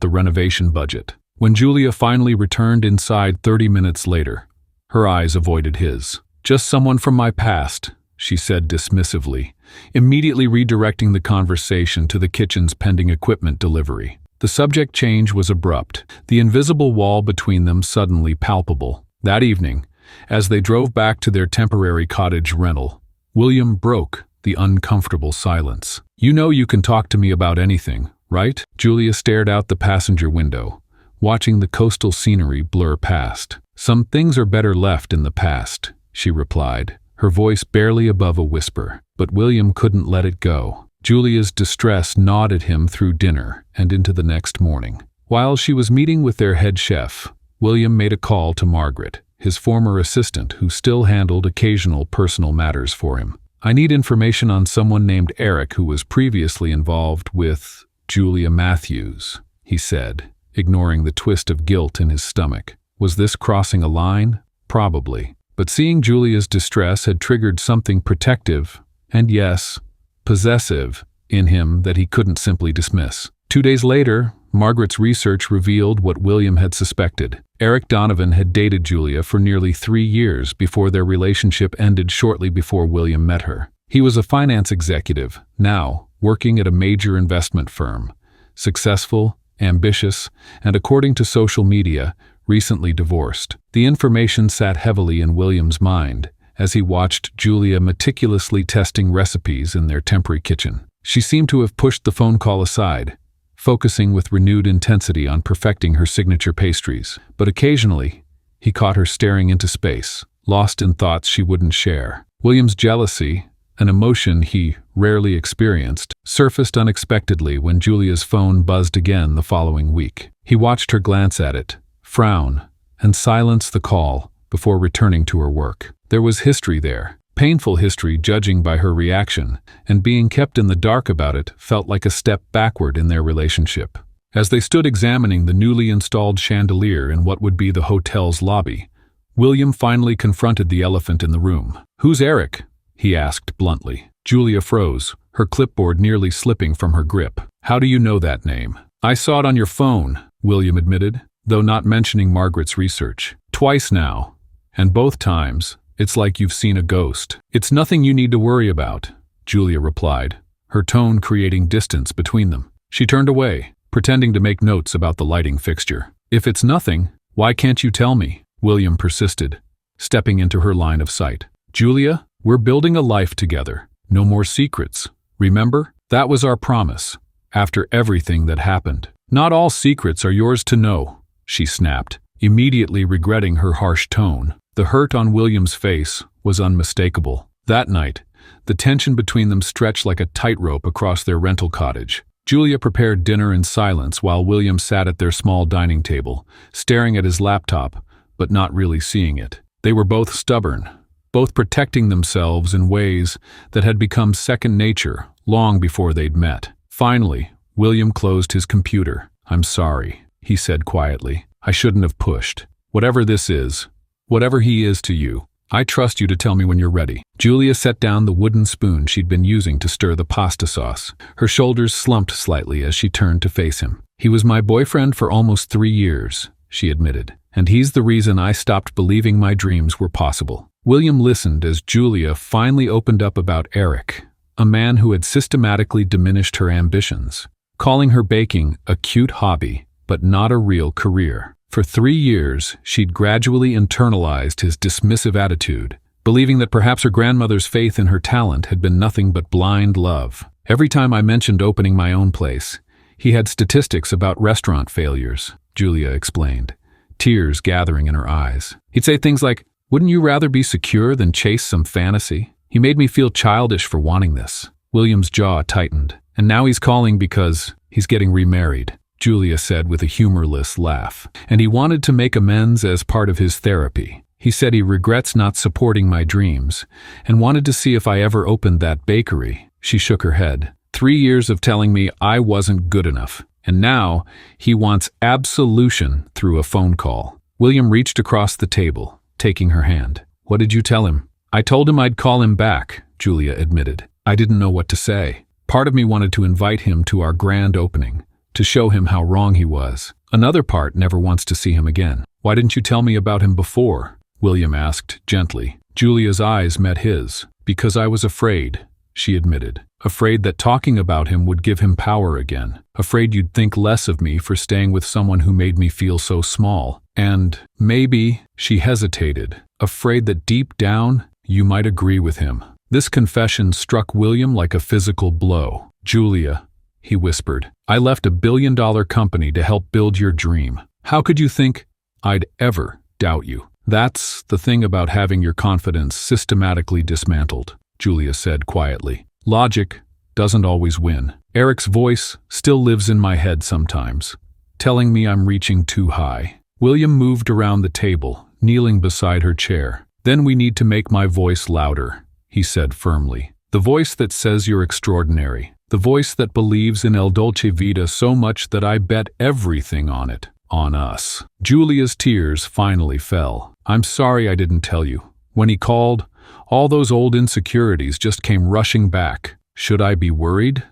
the renovation budget. When Julia finally returned inside 30 minutes later, her eyes avoided his. "Just someone from my past," she said dismissively, immediately redirecting the conversation to the kitchen's pending equipment delivery. The subject change was abrupt, the invisible wall between them suddenly palpable. That evening, as they drove back to their temporary cottage rental, William broke the uncomfortable silence. "You know you can talk to me about anything, right?" Julia stared out the passenger window, watching the coastal scenery blur past. "Some things are better left in the past," she replied, her voice barely above a whisper. But William couldn't let it go. Julia's distress gnawed at him through dinner and into the next morning. While she was meeting with their head chef, William made a call to Margaret, his former assistant who still handled occasional personal matters for him. "I need information on someone named Eric who was previously involved with Julia Matthews," he said, ignoring the twist of guilt in his stomach. Was this crossing a line? Probably. But seeing Julia's distress had triggered something protective, and yes, possessive, in him that he couldn't simply dismiss. 2 days later, Margaret's research revealed what William had suspected. Eric Donovan had dated Julia for nearly 3 years before their relationship ended shortly before William met her. He was a finance executive, now working at a major investment firm, successful, ambitious, and according to social media, recently divorced. The information sat heavily in William's mind as he watched Julia meticulously testing recipes in their temporary kitchen. She seemed to have pushed the phone call aside, focusing with renewed intensity on perfecting her signature pastries. But occasionally, he caught her staring into space, lost in thoughts she wouldn't share. William's jealousy, an emotion he rarely experienced, surfaced unexpectedly when Julia's phone buzzed again the following week. He watched her glance at it, frown, and silence the call before returning to her work. There was history there, painful history judging by her reaction, and being kept in the dark about it felt like a step backward in their relationship. As they stood examining the newly installed chandelier in what would be the hotel's lobby, William finally confronted the elephant in the room. "Who's Eric?" he asked bluntly. Julia froze, her clipboard nearly slipping from her grip. "How do you know that name?" "I saw it on your phone," William admitted, though not mentioning Margaret's research. "Twice now, and both times, it's like you've seen a ghost." "It's nothing you need to worry about," Julia replied, her tone creating distance between them. She turned away, pretending to make notes about the lighting fixture. "If it's nothing, why can't you tell me?" William persisted, stepping into her line of sight. "Julia, we're building a life together. No more secrets. Remember? That was our promise, after everything that happened." "Not all secrets are yours to know," she snapped, immediately regretting her harsh tone. The hurt on William's face was unmistakable. That night, the tension between them stretched like a tightrope across their rental cottage. Julia prepared dinner in silence while William sat at their small dining table, staring at his laptop, but not really seeing it. They were both stubborn, both protecting themselves in ways that had become second nature long before they'd met. Finally, William closed his computer. "I'm sorry," he said quietly. "I shouldn't have pushed. Whatever this is, whatever he is to you, I trust you to tell me when you're ready." Julia set down the wooden spoon she'd been using to stir the pasta sauce. Her shoulders slumped slightly as she turned to face him. "He was my boyfriend for almost 3 years, she admitted, "and he's the reason I stopped believing my dreams were possible." William listened as Julia finally opened up about Eric, a man who had systematically diminished her ambitions, calling her baking a cute hobby, but not a real career. For 3 years, she'd gradually internalized his dismissive attitude, believing that perhaps her grandmother's faith in her talent had been nothing but blind love. "Every time I mentioned opening my own place, he had statistics about restaurant failures," Julia explained, tears gathering in her eyes. "He'd say things like, 'Wouldn't you rather be secure than chase some fantasy?' He made me feel childish for wanting this." William's jaw tightened. "And now he's calling because he's getting remarried," Julia said with a humorless laugh. "And he wanted to make amends as part of his therapy. He said he regrets not supporting my dreams and wanted to see if I ever opened that bakery." She shook her head. 3 years of telling me I wasn't good enough. And now he wants absolution through a phone call." William reached across the table, taking her hand. "What did you tell him?" "I told him I'd call him back," Julia admitted. "I didn't know what to say. Part of me wanted to invite him to our grand opening, to show him how wrong he was. Another part never wants to see him again." "Why didn't you tell me about him before?" William asked gently. Julia's eyes met his. "Because I was afraid," she admitted. "Afraid that talking about him would give him power again. Afraid you'd think less of me for staying with someone who made me feel so small. And maybe," she hesitated, "afraid that deep down you might agree with him." This confession struck William like a physical blow. "Julia," he whispered, "I left $1 billion company to help build your dream. How could you think I'd ever doubt you?" "That's the thing about having your confidence systematically dismantled," Julia said quietly. "Logic doesn't always win. Eric's voice still lives in my head sometimes, telling me I'm reaching too high." William moved around the table, kneeling beside her chair. "Then we need to make my voice louder," he said firmly. "The voice that says you're extraordinary. The voice that believes in El Dolce Vita so much that I bet everything on it. On us." Julia's tears finally fell. "I'm sorry I didn't tell you. When he called, all those old insecurities just came rushing back." "Should I be worried?"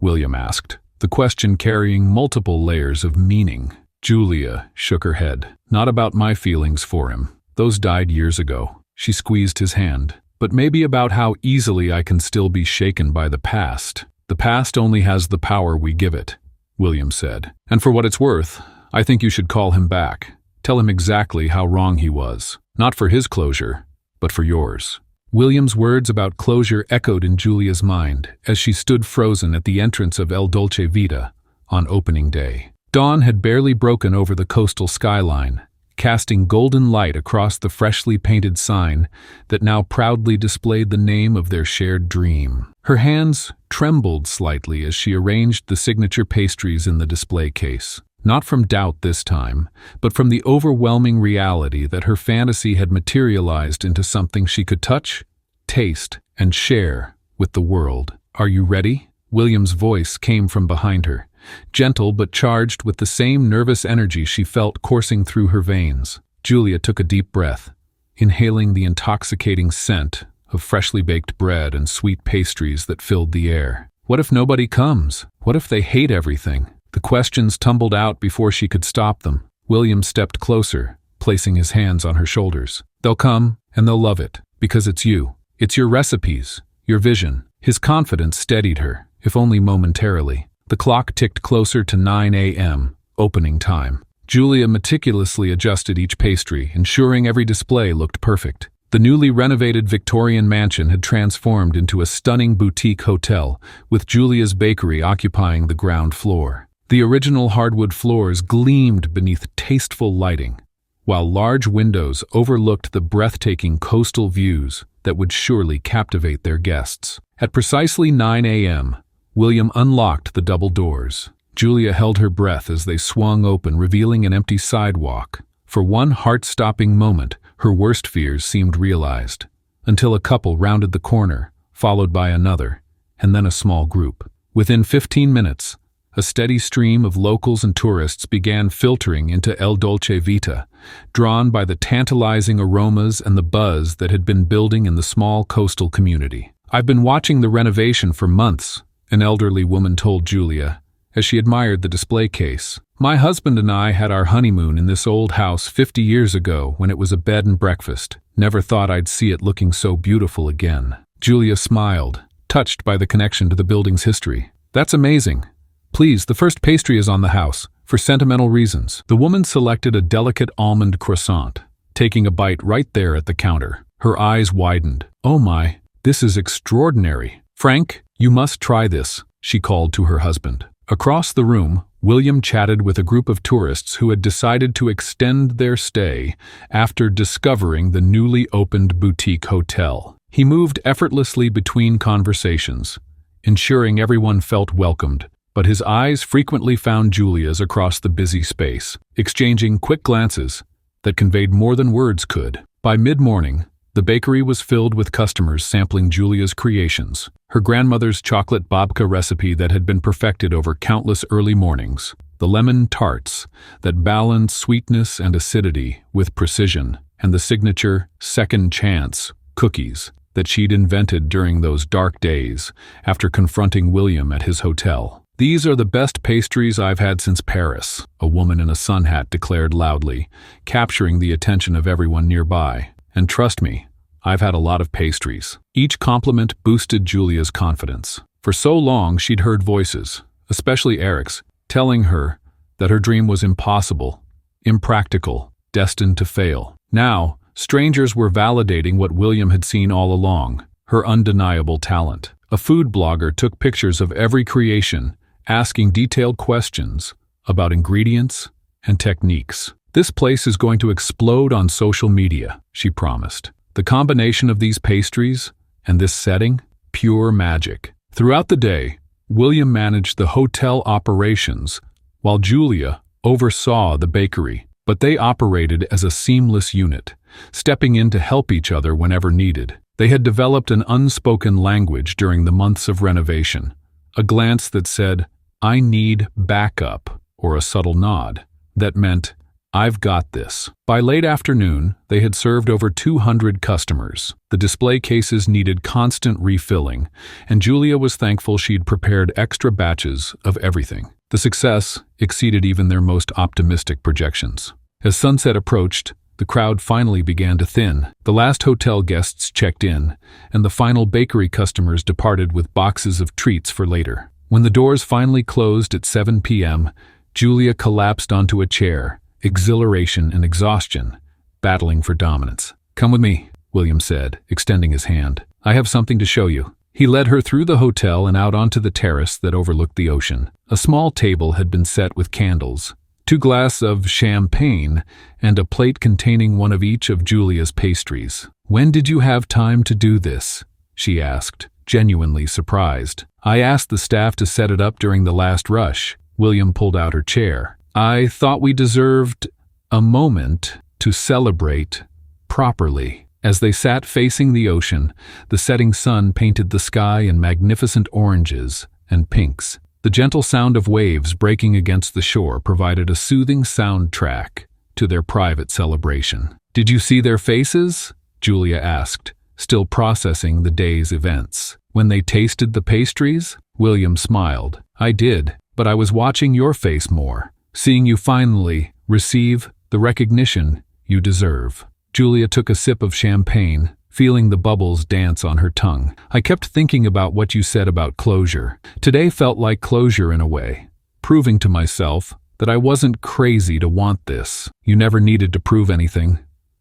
William asked, the question carrying multiple layers of meaning. Julia shook her head. "Not about my feelings for him. Those died years ago." She squeezed his hand. "But maybe about how easily I can still be shaken by the past." "The past only has the power we give it," William said. "And for what it's worth, I think you should call him back. Tell him exactly how wrong he was. Not for his closure, but for yours." William's words about closure echoed in Julia's mind as she stood frozen at the entrance of El Dolce Vita on opening day. Dawn had barely broken over the coastal skyline, casting golden light across the freshly painted sign that now proudly displayed the name of their shared dream. Her hands trembled slightly as she arranged the signature pastries in the display case. Not from doubt this time, but from the overwhelming reality that her fantasy had materialized into something she could touch, taste, and share with the world. "Are you ready?" William's voice came from behind her, gentle but charged with the same nervous energy she felt coursing through her veins. Julia took a deep breath, inhaling the intoxicating scent of freshly baked bread and sweet pastries that filled the air. What if nobody comes? What if they hate everything? The questions tumbled out before she could stop them. William stepped closer, placing his hands on her shoulders. "They'll come, and they'll love it, because it's you. It's your recipes, your vision." His confidence steadied her, if only momentarily. The clock ticked closer to 9 a.m., opening time. Julia meticulously adjusted each pastry, ensuring every display looked perfect. The newly renovated Victorian mansion had transformed into a stunning boutique hotel, with Julia's bakery occupying the ground floor. The original hardwood floors gleamed beneath tasteful lighting, while large windows overlooked the breathtaking coastal views that would surely captivate their guests. At precisely 9 a.m., William unlocked the double doors. Julia held her breath as they swung open, revealing an empty sidewalk. For one heart-stopping moment, her worst fears seemed realized, until a couple rounded the corner, followed by another, and then a small group. Within 15 minutes, a steady stream of locals and tourists began filtering into El Dolce Vita, drawn by the tantalizing aromas and the buzz that had been building in the small coastal community. "I've been watching the renovation for months," an elderly woman told Julia, as she admired the display case. "My husband and I had our honeymoon in this old house 50 years ago when it was a bed and breakfast. Never thought I'd see it looking so beautiful again." Julia smiled, touched by the connection to the building's history. "That's amazing. Please, the first pastry is on the house, for sentimental reasons." The woman selected a delicate almond croissant, taking a bite right there at the counter. Her eyes widened. "Oh my, this is extraordinary. Frank, you must try this," she called to her husband. Across the room, William chatted with a group of tourists who had decided to extend their stay after discovering the newly opened boutique hotel. He moved effortlessly between conversations, ensuring everyone felt welcomed, but his eyes frequently found Julia's across the busy space, exchanging quick glances that conveyed more than words could. By mid-morning, the bakery was filled with customers sampling Julia's creations, her grandmother's chocolate babka recipe that had been perfected over countless early mornings, the lemon tarts that balanced sweetness and acidity with precision, and the signature second chance cookies that she'd invented during those dark days after confronting William at his hotel. "These are the best pastries I've had since Paris," a woman in a sun hat declared loudly, capturing the attention of everyone nearby. "And trust me, I've had a lot of pastries." Each compliment boosted Julia's confidence. For so long she'd heard voices, especially Eric's, telling her that her dream was impossible, impractical, destined to fail. Now, strangers were validating what William had seen all along, her undeniable talent. A food blogger took pictures of every creation, asking detailed questions about ingredients and techniques. "This place is going to explode on social media," she promised. The combination of these pastries and this setting, pure magic. Throughout the day, William managed the hotel operations while Julia oversaw the bakery, but they operated as a seamless unit, stepping in to help each other whenever needed. They had developed an unspoken language during the months of renovation, a glance that said, "I need backup," or a subtle nod that meant, "I've got this." By late afternoon, they had served over 200 customers. The display cases needed constant refilling, and Julia was thankful she'd prepared extra batches of everything. The success exceeded even their most optimistic projections. As sunset approached, the crowd finally began to thin. The last hotel guests checked in, and the final bakery customers departed with boxes of treats for later. When the doors finally closed at 7 p.m., Julia collapsed onto a chair, exhilaration and exhaustion, battling for dominance. "Come with me," William said, extending his hand. "I have something to show you." He led her through the hotel and out onto the terrace that overlooked the ocean. A small table had been set with candles, 2 glasses of champagne, and a plate containing one of each of Julia's pastries. "When did you have time to do this?" she asked, genuinely surprised. "I asked the staff to set it up during the last rush." William pulled out her chair. "I thought we deserved a moment to celebrate properly." As they sat facing the ocean, the setting sun painted the sky in magnificent oranges and pinks. The gentle sound of waves breaking against the shore provided a soothing soundtrack to their private celebration. "Did you see their faces?" Julia asked, still processing the day's events. "When they tasted the pastries?" William smiled. "I did, but I was watching your face more, seeing you finally receive the recognition you deserve." Julia took a sip of champagne, feeling the bubbles dance on her tongue. "I kept thinking about what you said about closure. Today felt like closure in a way, proving to myself that I wasn't crazy to want this." "You never needed to prove anything,"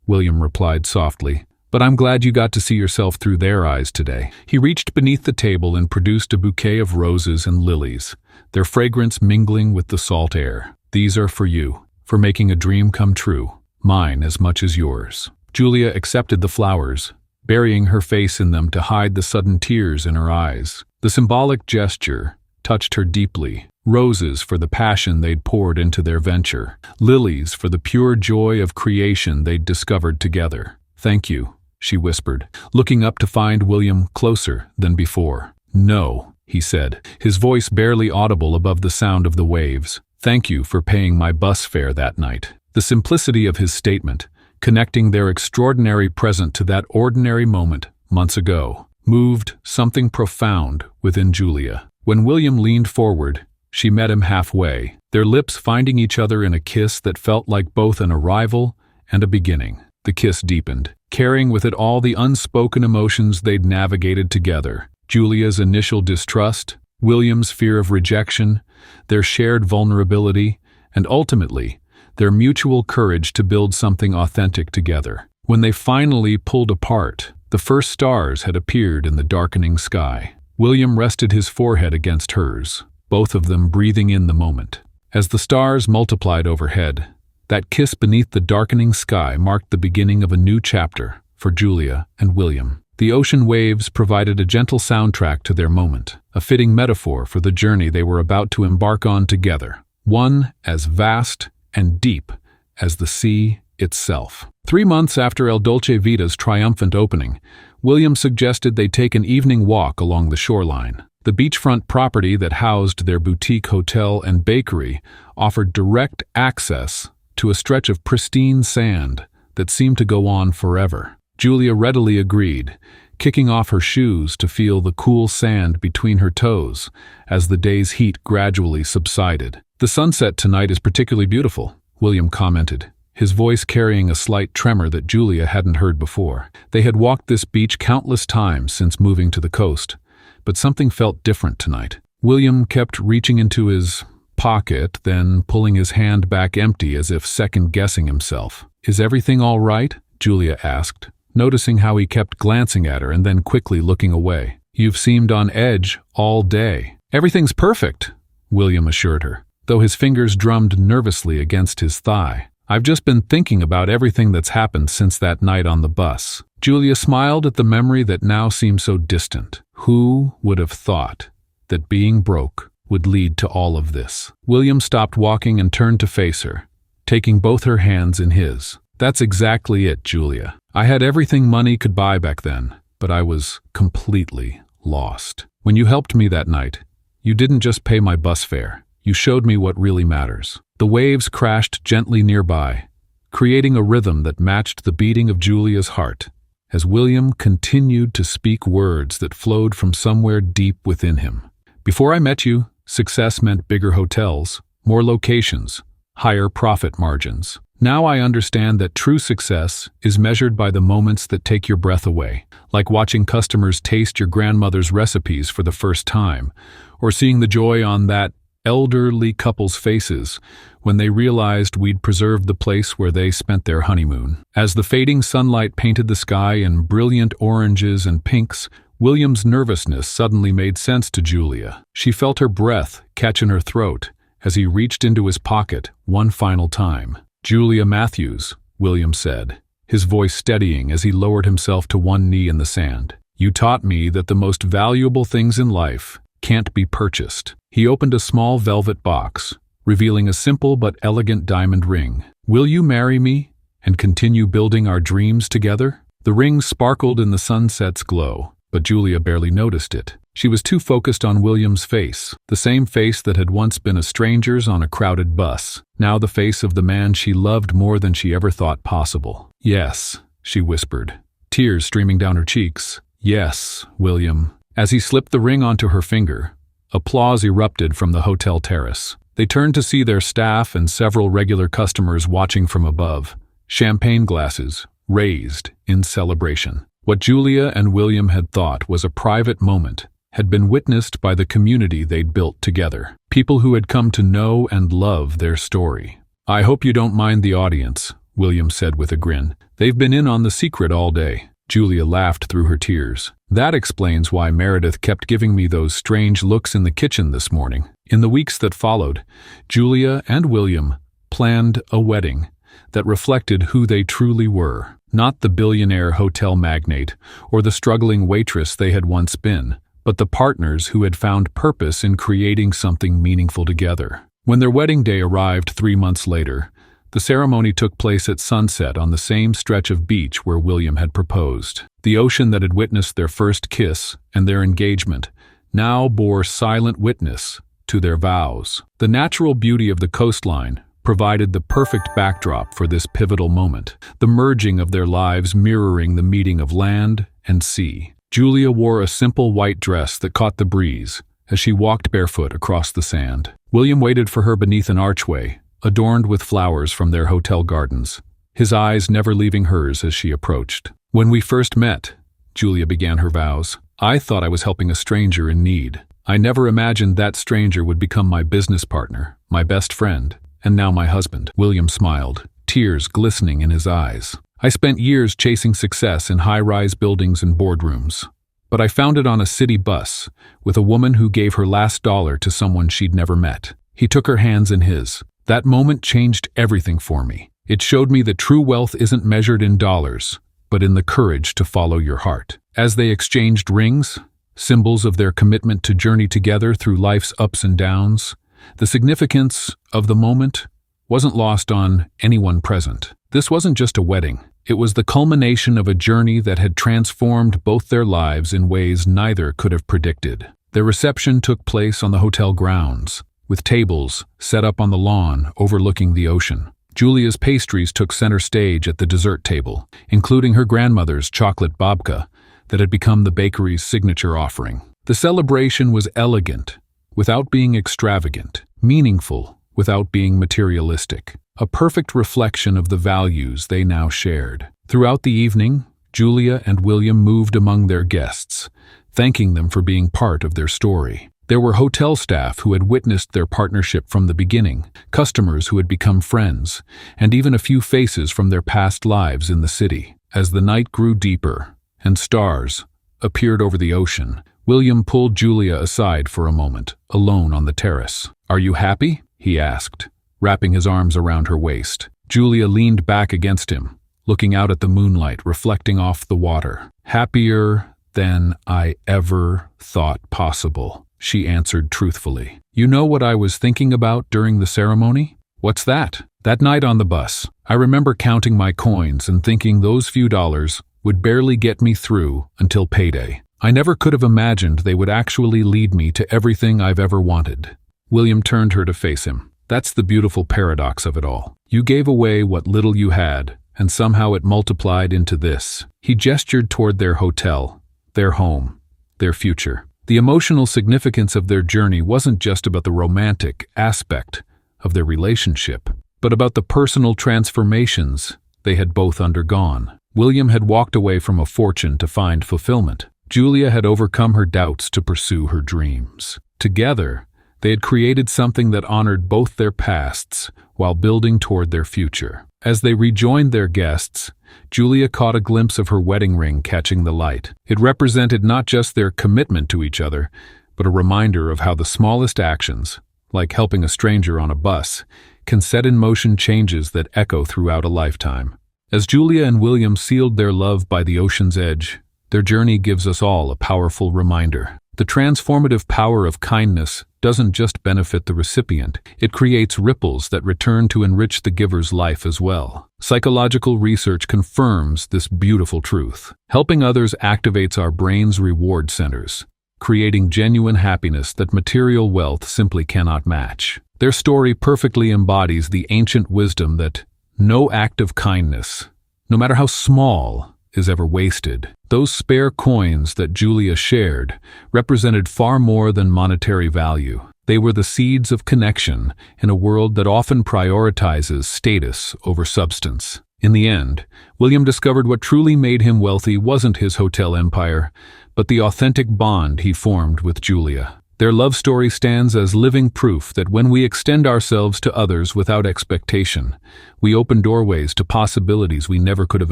William replied softly. "But I'm glad you got to see yourself through their eyes today." He reached beneath the table and produced a bouquet of roses and lilies, their fragrance mingling with the salt air. "These are for you, for making a dream come true. Mine as much as yours." Julia accepted the flowers, burying her face in them to hide the sudden tears in her eyes. The symbolic gesture touched her deeply. Roses for the passion they'd poured into their venture, lilies for the pure joy of creation they'd discovered together. "Thank you," she whispered, looking up to find William closer than before. "No," he said, his voice barely audible above the sound of the waves. "Thank you for paying my bus fare that night." The simplicity of his statement, connecting their extraordinary present to that ordinary moment months ago, moved something profound within Julia. When William leaned forward, she met him halfway, their lips finding each other in a kiss that felt like both an arrival and a beginning. The kiss deepened, carrying with it all the unspoken emotions they'd navigated together. Julia's initial distrust, William's fear of rejection, their shared vulnerability, and ultimately, their mutual courage to build something authentic together. When they finally pulled apart, the first stars had appeared in the darkening sky. William rested his forehead against hers, both of them breathing in the moment. As the stars multiplied overhead, that kiss beneath the darkening sky marked the beginning of a new chapter for Julia and William. The ocean waves provided a gentle soundtrack to their moment, a fitting metaphor for the journey they were about to embark on together, one as vast and deep as the sea itself. 3 months after El Dolce Vita's triumphant opening, William suggested they take an evening walk along the shoreline. The beachfront property that housed their boutique hotel and bakery offered direct access to a stretch of pristine sand that seemed to go on forever. Julia readily agreed, kicking off her shoes to feel the cool sand between her toes as the day's heat gradually subsided. "The sunset tonight is particularly beautiful," William commented, his voice carrying a slight tremor that Julia hadn't heard before. They had walked this beach countless times since moving to the coast, but something felt different tonight. William kept reaching into his pocket, then pulling his hand back empty as if second-guessing himself. "Is everything all right?" Julia asked, noticing how he kept glancing at her and then quickly looking away. "You've seemed on edge all day." "Everything's perfect," William assured her, though his fingers drummed nervously against his thigh. "I've just been thinking about everything that's happened since that night on the bus." Julia smiled at the memory that now seemed so distant. Who would have thought that being broke would lead to all of this? William stopped walking and turned to face her, taking both her hands in his. "That's exactly it, Julia. I had everything money could buy back then, but I was completely lost. When you helped me that night, you didn't just pay my bus fare. You showed me what really matters." The waves crashed gently nearby, creating a rhythm that matched the beating of Julia's heart, as William continued to speak words that flowed from somewhere deep within him. "Before I met you, success meant bigger hotels, more locations, higher profit margins. Now I understand that true success is measured by the moments that take your breath away, like watching customers taste your grandmother's recipes for the first time, or seeing the joy on that elderly couple's faces when they realized we'd preserved the place where they spent their honeymoon. As the fading sunlight painted the sky in brilliant oranges and pinks, William's nervousness suddenly made sense to Julia. She felt her breath catch in her throat as he reached into his pocket one final time. "Julia Matthews," William said, his voice steadying as he lowered himself to one knee in the sand. "You taught me that the most valuable things in life can't be purchased." He opened a small velvet box, revealing a simple but elegant diamond ring. "Will you marry me and continue building our dreams together?" The ring sparkled in the sunset's glow, but Julia barely noticed it. She was too focused on William's face, the same face that had once been a stranger's on a crowded bus, now the face of the man she loved more than she ever thought possible. "Yes," she whispered, tears streaming down her cheeks. "Yes, William." As he slipped the ring onto her finger, applause erupted from the hotel terrace. They turned to see their staff and several regular customers watching from above, champagne glasses raised in celebration. What Julia and William had thought was a private moment had been witnessed by the community they'd built together, people who had come to know and love their story. "I hope you don't mind the audience," William said with a grin. "They've been in on the secret all day." Julia laughed through her tears. "That explains why Meredith kept giving me those strange looks in the kitchen this morning." In the weeks that followed, Julia and William planned a wedding that reflected who they truly were, not the billionaire hotel magnate or the struggling waitress they had once been, but the partners who had found purpose in creating something meaningful together. When their wedding day arrived 3 months later, the ceremony took place at sunset on the same stretch of beach where William had proposed. The ocean that had witnessed their first kiss and their engagement now bore silent witness to their vows. The natural beauty of the coastline provided the perfect backdrop for this pivotal moment, the merging of their lives mirroring the meeting of land and sea. Julia wore a simple white dress that caught the breeze as she walked barefoot across the sand. William waited for her beneath an archway, adorned with flowers from their hotel gardens, his eyes never leaving hers as she approached. "When we first met," Julia began her vows, "I thought I was helping a stranger in need. I never imagined that stranger would become my business partner, my best friend, and now my husband." William smiled, tears glistening in his eyes. "I spent years chasing success in high-rise buildings and boardrooms, but I found it on a city bus with a woman who gave her last dollar to someone she'd never met." He took her hands in his. "That moment changed everything for me. It showed me that true wealth isn't measured in dollars, but in the courage to follow your heart." As they exchanged rings, symbols of their commitment to journey together through life's ups and downs, the significance of the moment wasn't lost on anyone present. This wasn't just a wedding. It was the culmination of a journey that had transformed both their lives in ways neither could have predicted. Their reception took place on the hotel grounds, with tables set up on the lawn overlooking the ocean. Julia's pastries took center stage at the dessert table, including her grandmother's chocolate babka that had become the bakery's signature offering. The celebration was elegant, without being extravagant, meaningful, without being materialistic, a perfect reflection of the values they now shared. Throughout the evening, Julia and William moved among their guests, thanking them for being part of their story. There were hotel staff who had witnessed their partnership from the beginning, customers who had become friends, and even a few faces from their past lives in the city. As the night grew deeper and stars appeared over the ocean, William pulled Julia aside for a moment, alone on the terrace. "Are you happy?" he asked, wrapping his arms around her waist. Julia leaned back against him, looking out at the moonlight reflecting off the water. "Happier than I ever thought possible," she answered truthfully. "You know what I was thinking about during the ceremony?" "What's that?" "That night on the bus. I remember counting my coins and thinking those few dollars would barely get me through until payday. I never could have imagined they would actually lead me to everything I've ever wanted." William turned her to face him. "That's the beautiful paradox of it all. You gave away what little you had, and somehow it multiplied into this." He gestured toward their hotel, their home, their future. The emotional significance of their journey wasn't just about the romantic aspect of their relationship, but about the personal transformations they had both undergone. William had walked away from a fortune to find fulfillment. Julia had overcome her doubts to pursue her dreams. Together, they had created something that honored both their pasts while building toward their future. As they rejoined their guests, Julia caught a glimpse of her wedding ring catching the light. It represented not just their commitment to each other, but a reminder of how the smallest actions, like helping a stranger on a bus, can set in motion changes that echo throughout a lifetime. As Julia and William sealed their love by the ocean's edge, their journey gives us all a powerful reminder. The transformative power of kindness doesn't just benefit the recipient, it creates ripples that return to enrich the giver's life as well. Psychological research confirms this beautiful truth. Helping others activates our brain's reward centers, creating genuine happiness that material wealth simply cannot match. Their story perfectly embodies the ancient wisdom that no act of kindness, no matter how small, is ever wasted. Those spare coins that Julia shared represented far more than monetary value. They were the seeds of connection in a world that often prioritizes status over substance. In the end, William discovered what truly made him wealthy wasn't his hotel empire, but the authentic bond he formed with Julia. Their love story stands as living proof that when we extend ourselves to others without expectation, we open doorways to possibilities we never could have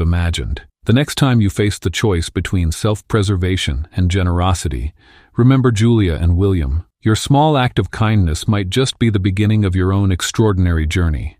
imagined. The next time you face the choice between self-preservation and generosity, remember Julia and William. Your small act of kindness might just be the beginning of your own extraordinary journey.